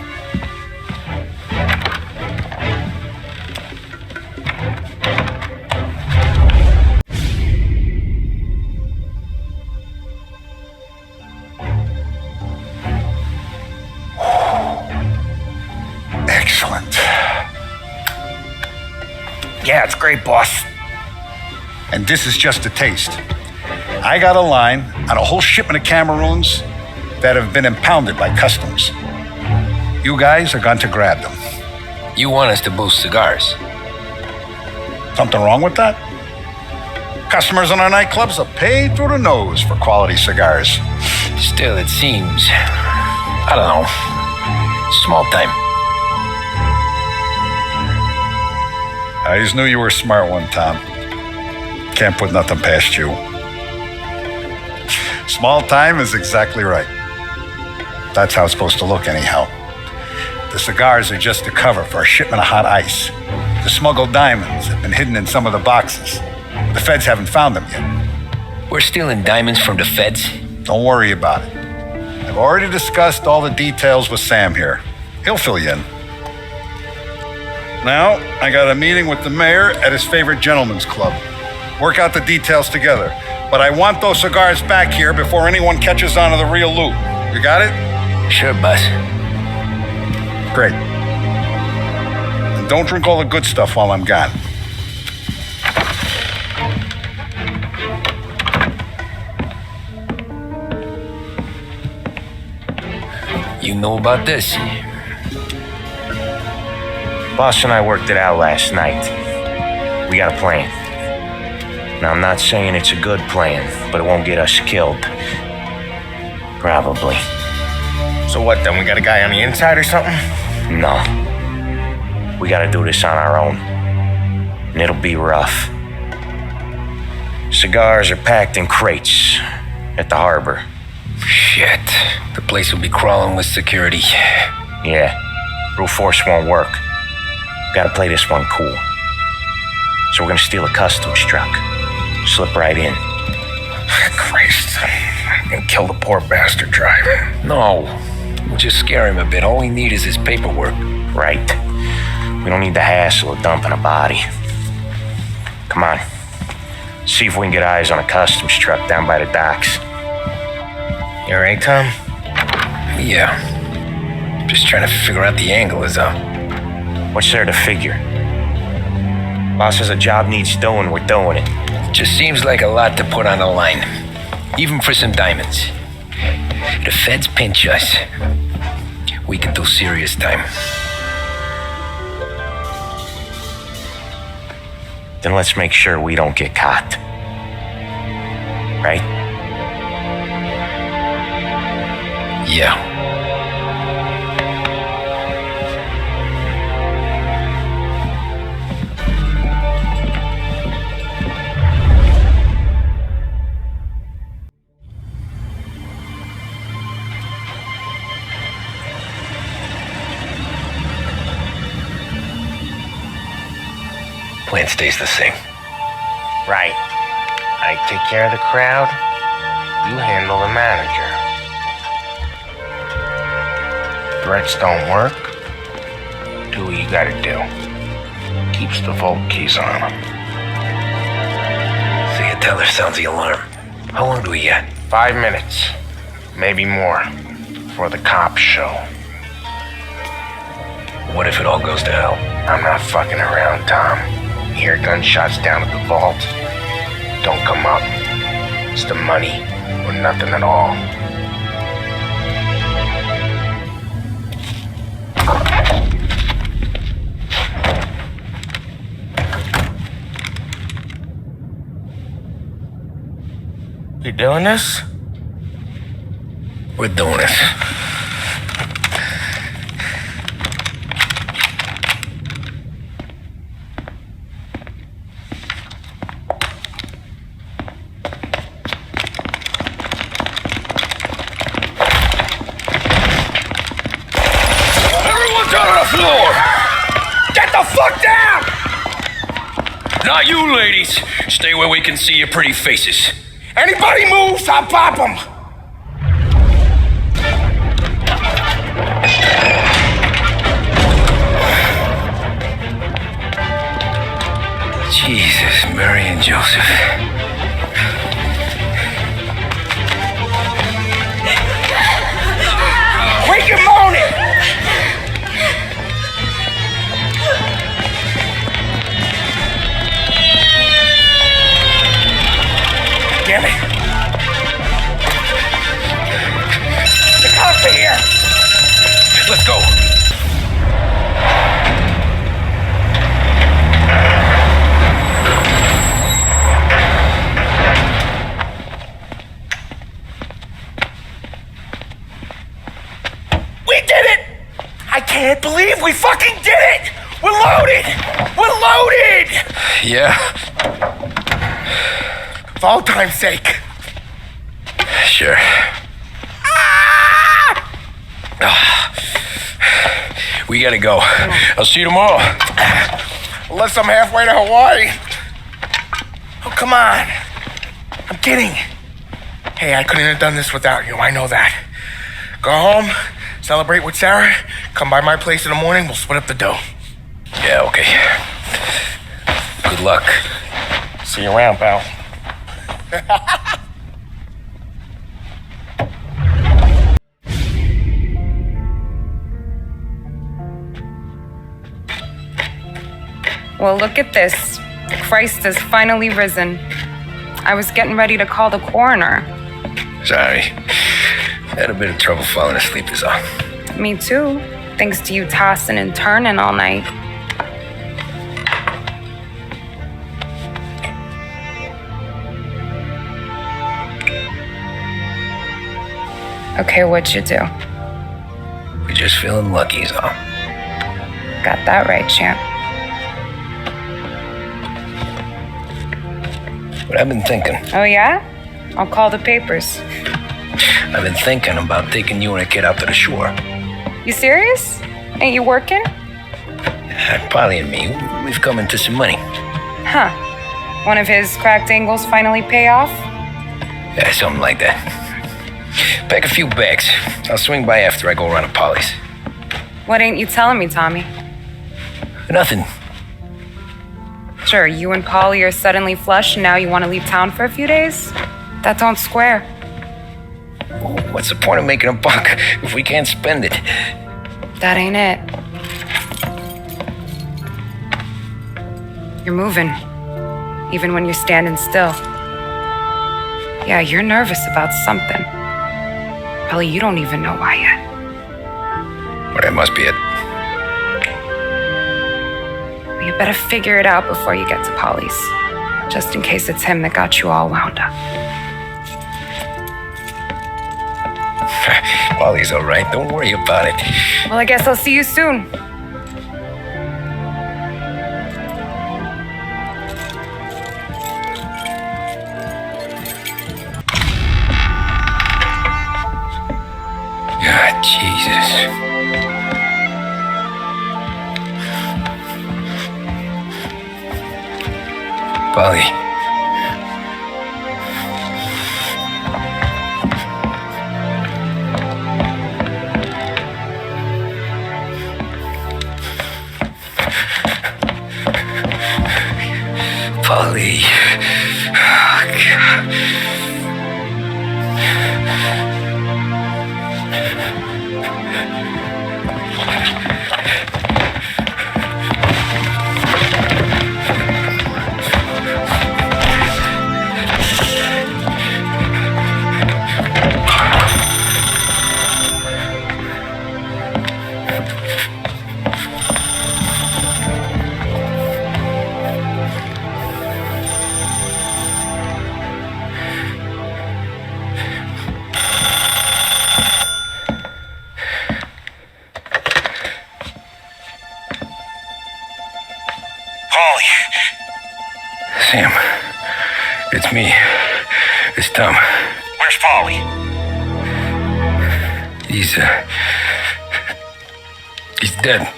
Yeah, it's great, boss. And this is just a taste. I got a line on a whole shipment of Cameroons that have been impounded by customs. You guys are going to grab them. You want us to boost cigars? Something wrong with that? Customers in our nightclubs are paid through the nose for quality cigars. Still, it seems, I don't know, small time. I just knew you were a smart one, Tom. Can't put nothing past you. Small time is exactly right. That's how it's supposed to look anyhow. The cigars are just a cover for a shipment of hot ice. The smuggled diamonds have been hidden in some of the boxes. The feds haven't found them yet. We're stealing diamonds from the feds? Don't worry about it. I've already discussed all the details with Sam here. He'll fill you in. Now, I got a meeting with the mayor at his favorite gentleman's club. Work out the details together. But I want those cigars back here before anyone catches on to the real loot. You got it? Sure, boss. Great. And don't drink all the good stuff while I'm gone. You know about this? Boss and I worked it out last night. We got a plan. Now, I'm not saying it's a good plan, but it won't get us killed. Probably. So what, then we got a guy on the inside or something? No. We gotta do this on our own. And it'll be rough. Cigars are packed in crates at the harbor. Shit. The place will be crawling with security. Yeah. Brute force won't work. Gotta play this one cool. So we're gonna steal a customs truck. Slip right in. Christ. And kill the poor bastard driver. No. We'll just scare him a bit. All we need is his paperwork. Right. We don't need the hassle of dumping a body. Come on. See if we can get eyes on a customs truck down by the docks. You alright, Tom? Yeah. Just trying to figure out the angle is up. What's there to figure? Boss says a job needs doing, we're doing it. Just seems like a lot to put on the line. Even for some diamonds. If the feds pinch us, we could do serious time. Then let's make sure we don't get caught. Right? Yeah. Plan stays the same. Right. I take care of the crowd. You handle the manager. Threats don't work. Do what you gotta do. Keeps the vault keys on him. See, a teller sounds the alarm. How long do we get? 5 minutes. Maybe more. Before the cops show. What if it all goes to hell? I'm not fucking around, Tom. You hear gunshots down at the vault? Don't come up. It's the money or nothing at all. You doing this? We're doing it. Get the fuck down! Not you, ladies. Stay where we can see your pretty faces. Anybody moves, I'll pop them! Jesus, Mary and Joseph. Quick and moan it! Yeah? For all time's sake. Sure. We gotta go. I'll see you tomorrow. Unless I'm halfway to Hawaii. Oh, come on. I'm kidding. Hey, I couldn't have done this without you. I know that. Go home, celebrate with Sarah, come by my place in the morning, we'll split up the dough. Yeah, okay. Good luck. See you around, pal. Well, look at this. Christ has finally risen. I was getting ready to call the coroner. Sorry. Had a bit of trouble falling asleep is all. Me too, thanks to you tossing and turning all night. Okay, what'd you do? We're just feeling lucky is all. Got that right, champ. But I've been thinking. Oh, yeah? I'll call the papers. I've been thinking about taking you and a kid out to the shore. You serious? Ain't you working? Polly and me, we've come into some money. Huh. One of his cracked angles finally pay off? Yeah, something like that. Pack a few bags. I'll swing by after I go around to Polly's. What ain't you telling me, Tommy? Nothing. Sure, you and Polly are suddenly flush and now you want to leave town for a few days? That don't square. What's the point of making a buck if we can't spend it? That ain't it. You're moving, even when you're standing still. Yeah, you're nervous about something. Probably you don't even know why yet. Well, that must be it. Well, you better figure it out before you get to Polly's, just in case it's him that got you all wound up. Polly's all right. Don't worry about it. Well, I guess I'll see you soon. God, Jesus. Polly. Polly. Oh, God. Polly. Sam, it's me. It's Tom. Where's Polly? He's dead.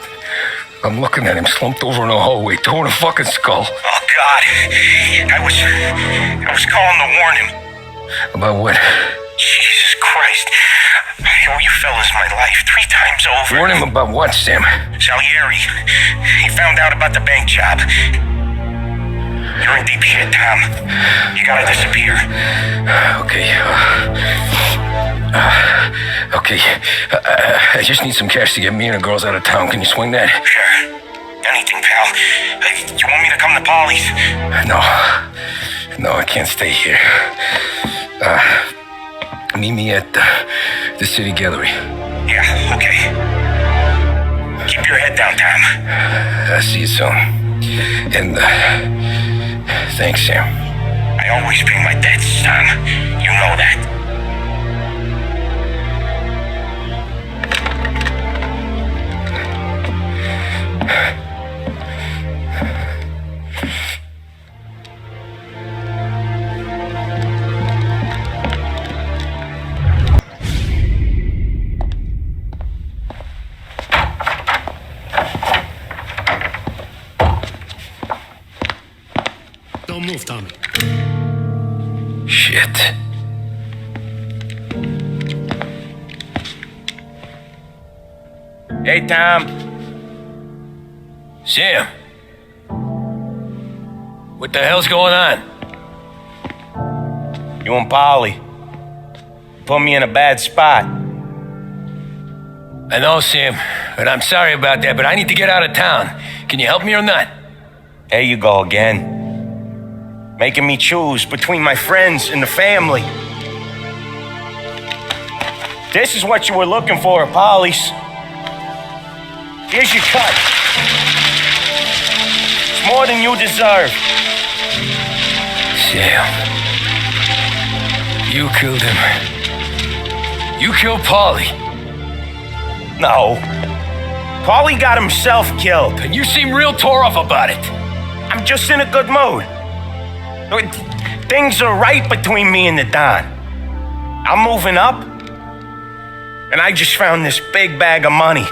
I'm looking at him slumped over in the hallway, torn a fucking skull. Oh, God. I was calling to warn him. About what? Jesus Christ. I owe you fellas my life 3 times over. Warn him about what, Sam? Salieri. He found out about the bank job. You're in deep shit, Tom. You gotta disappear. Okay. Okay. I just need some cash to get me and the girls out of town. Can you swing that? Sure. Anything, pal. You want me to come to Polly's? No, I can't stay here. Meet me at the city gallery. Yeah, okay. Keep your head down, Tom. I'll see you soon. And thanks, Sam. I always pay my debts, Tom. You know that. Don't move, Tommy. Shit. Hey, Tom. Sam. What the hell's going on? You and Polly put me in a bad spot. I know, Sam, but I'm sorry about that, but I need to get out of town. Can you help me or not? There you go again. Making me choose between my friends and the family. This is what you were looking for, Polly's. Here's your cut. It's more than you deserve. Sam. You killed him. You killed Paulie. No. Paulie got himself killed. And you seem real tore off about it. I'm just in a good mood. Things are right between me and the Don. I'm moving up, and I just found this big bag of money.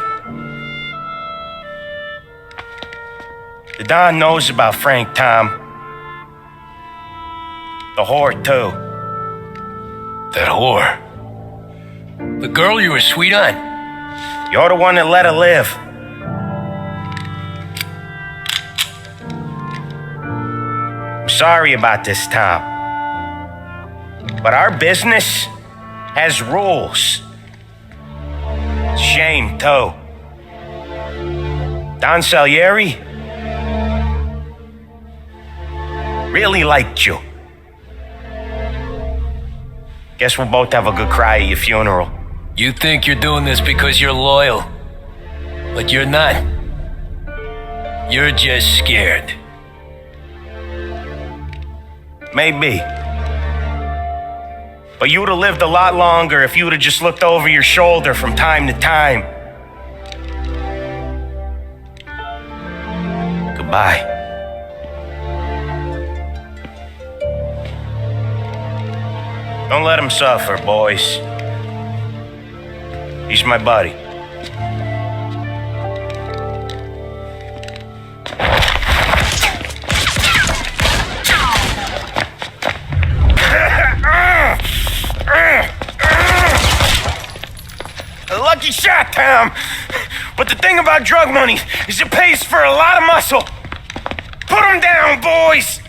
The Don knows about Frank, Tom. The whore, too. That whore? The girl you were sweet on? You're the one that let her live. I'm sorry about this, Tom. But our business has rules. Shame, too. Don Salieri really liked you. Guess we'll both have a good cry at your funeral. You think you're doing this because you're loyal, but you're not. You're just scared. Maybe. But you'd have lived a lot longer if you'd have just looked over your shoulder from time to time. Goodbye. Don't let him suffer, boys. He's my buddy. A lucky shot, Tom. But the thing about drug money is it pays for a lot of muscle. Put him down, boys.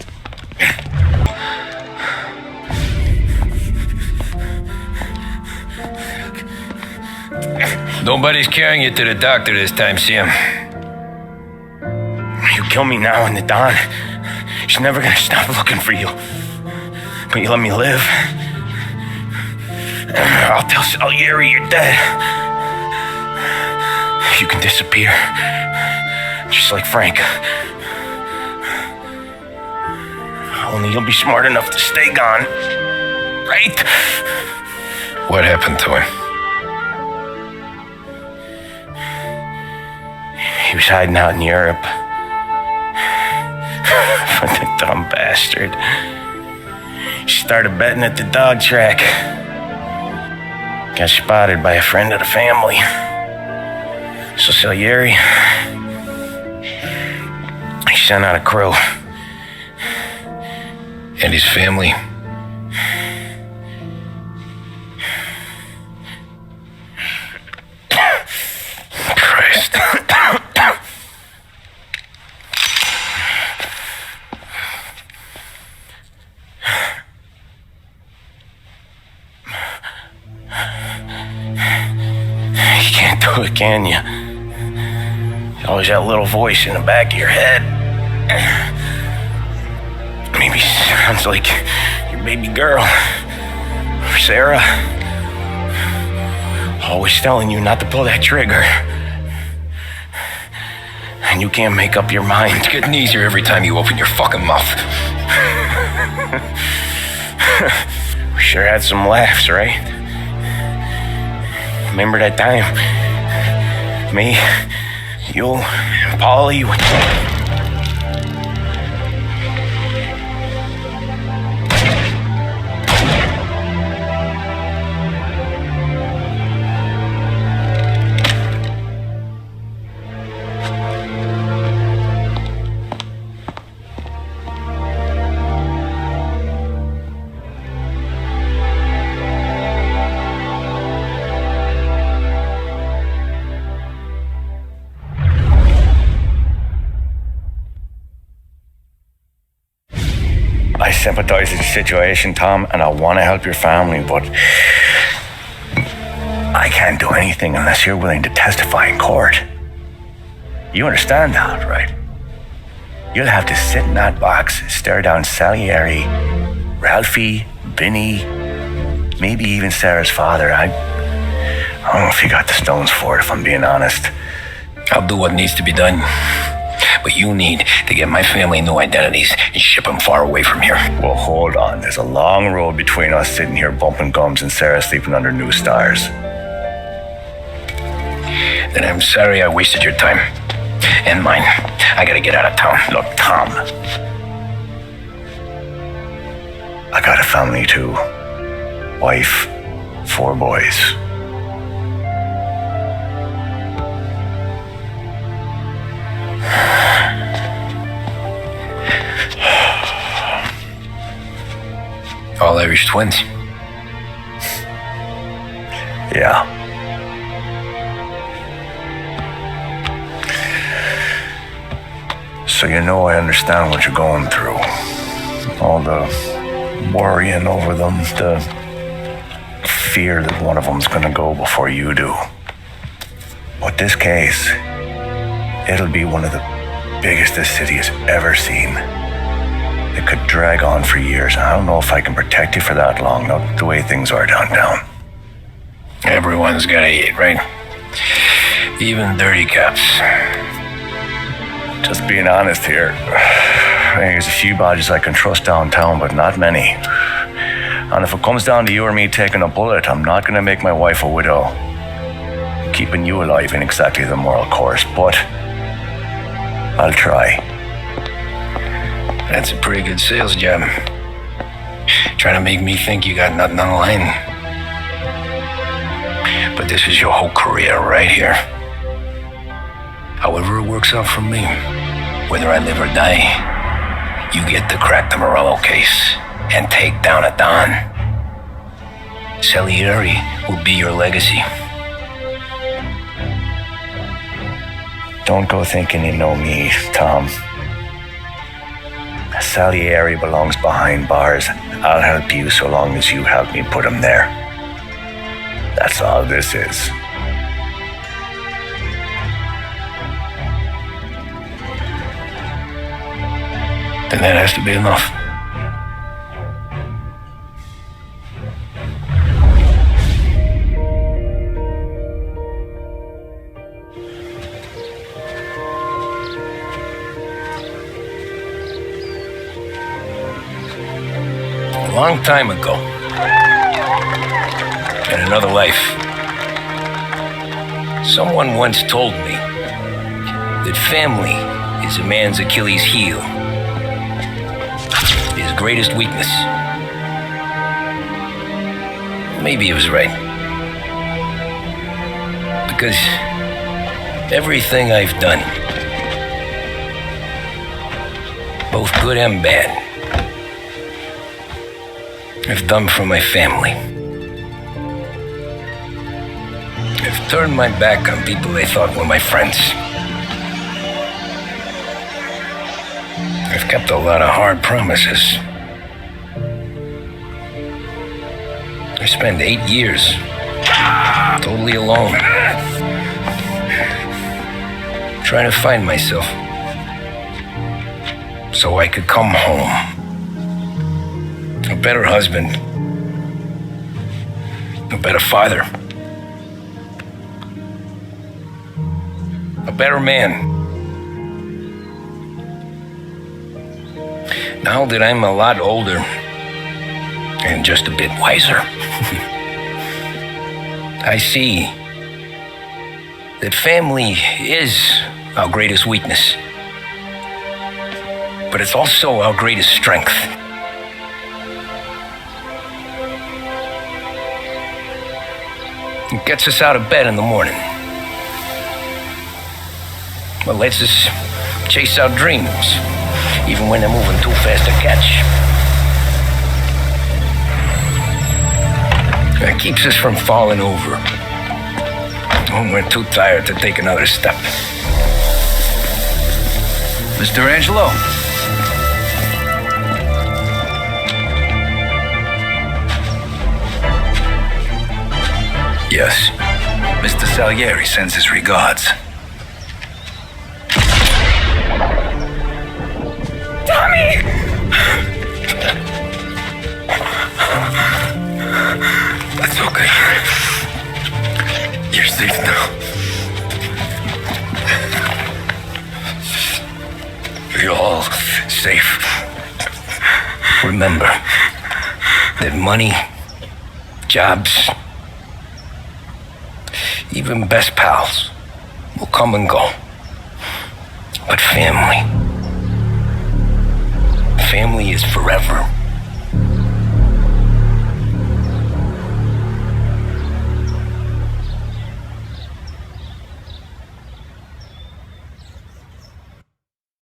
Nobody's carrying you to the doctor this time, Sam. You kill me now and the Don, she's never gonna stop looking for you. But you let me live, I'll tell Salieri you're dead. You can disappear, just like Frank. Only you'll be smart enough to stay gone, right? What happened to him? He was hiding out in Europe. But the dumb bastard. He started betting at the dog track. Got spotted by a friend of the family. So Salieri, he sent out a crew. And his family? Christ. You can't do it, can you? There's always that little voice in the back of your head. Maybe sounds like your baby girl, or Sarah, always telling you not to pull that trigger. And you can't make up your mind. It's getting easier every time you open your fucking mouth. We sure had some laughs, right? Remember that time? Me, you, and Paulie. I sympathize with the situation, Tom, and I want to help your family, but I can't do anything unless you're willing to testify in court. You understand that, right? You'll have to sit in that box, stare down Salieri, Ralphie, Vinny, maybe even Sarah's father. I don't know if you got the stones for it, if I'm being honest. I'll do what needs to be done. But you need to get my family new identities and ship them far away from here. Well, hold on. There's a long road between us sitting here bumping gums and Sarah sleeping under new stars. Then I'm sorry I wasted your time. And mine. I gotta get out of town. Look, Tom. I got a family too. Wife, 4 boys. All Irish twins. Yeah. So you know I understand what you're going through. All the worrying over them, the fear that one of them's gonna go before you do. But this case, it'll be one of the biggest this city has ever seen. It could drag on for years. I don't know if I can protect you for that long, not the way things are downtown. Everyone's gotta eat, right? Even dirty cops. Just being honest here. There's a few badges I can trust downtown, but not many. And if it comes down to you or me taking a bullet, I'm not gonna make my wife a widow. Keeping you alive ain't exactly the moral course, but I'll try. That's a pretty good sales job. Trying to make me think you got nothing on the line. But this is your whole career right here. However it works out for me, whether I live or die, you get to crack the Morello case and take down a Don. Salieri will be your legacy. Don't go thinking you know me, Tom. Salieri belongs behind bars. I'll help you so long as you help me put him there. That's all this is. Then that has to be enough. A long time ago, in another life, someone once told me that family is a man's Achilles heel, his greatest weakness. Maybe he was right. Because everything I've done, both good and bad, I've done for my family. I've turned my back on people they thought were my friends. I've kept a lot of hard promises. I spent 8 years totally alone, trying to find myself so I could come home. A better husband, a better father, a better man. Now that I'm a lot older and just a bit wiser, I see that family is our greatest weakness, but it's also our greatest strength. It gets us out of bed in the morning. It lets us chase our dreams, even when they're moving too fast to catch. It keeps us from falling over when we're too tired to take another step. Mr. Angelo. Yes. Mr. Salieri sends his regards. Tommy! That's okay. You're safe now. You're all safe. Remember that money, jobs, even best pals will come and go. But family is forever.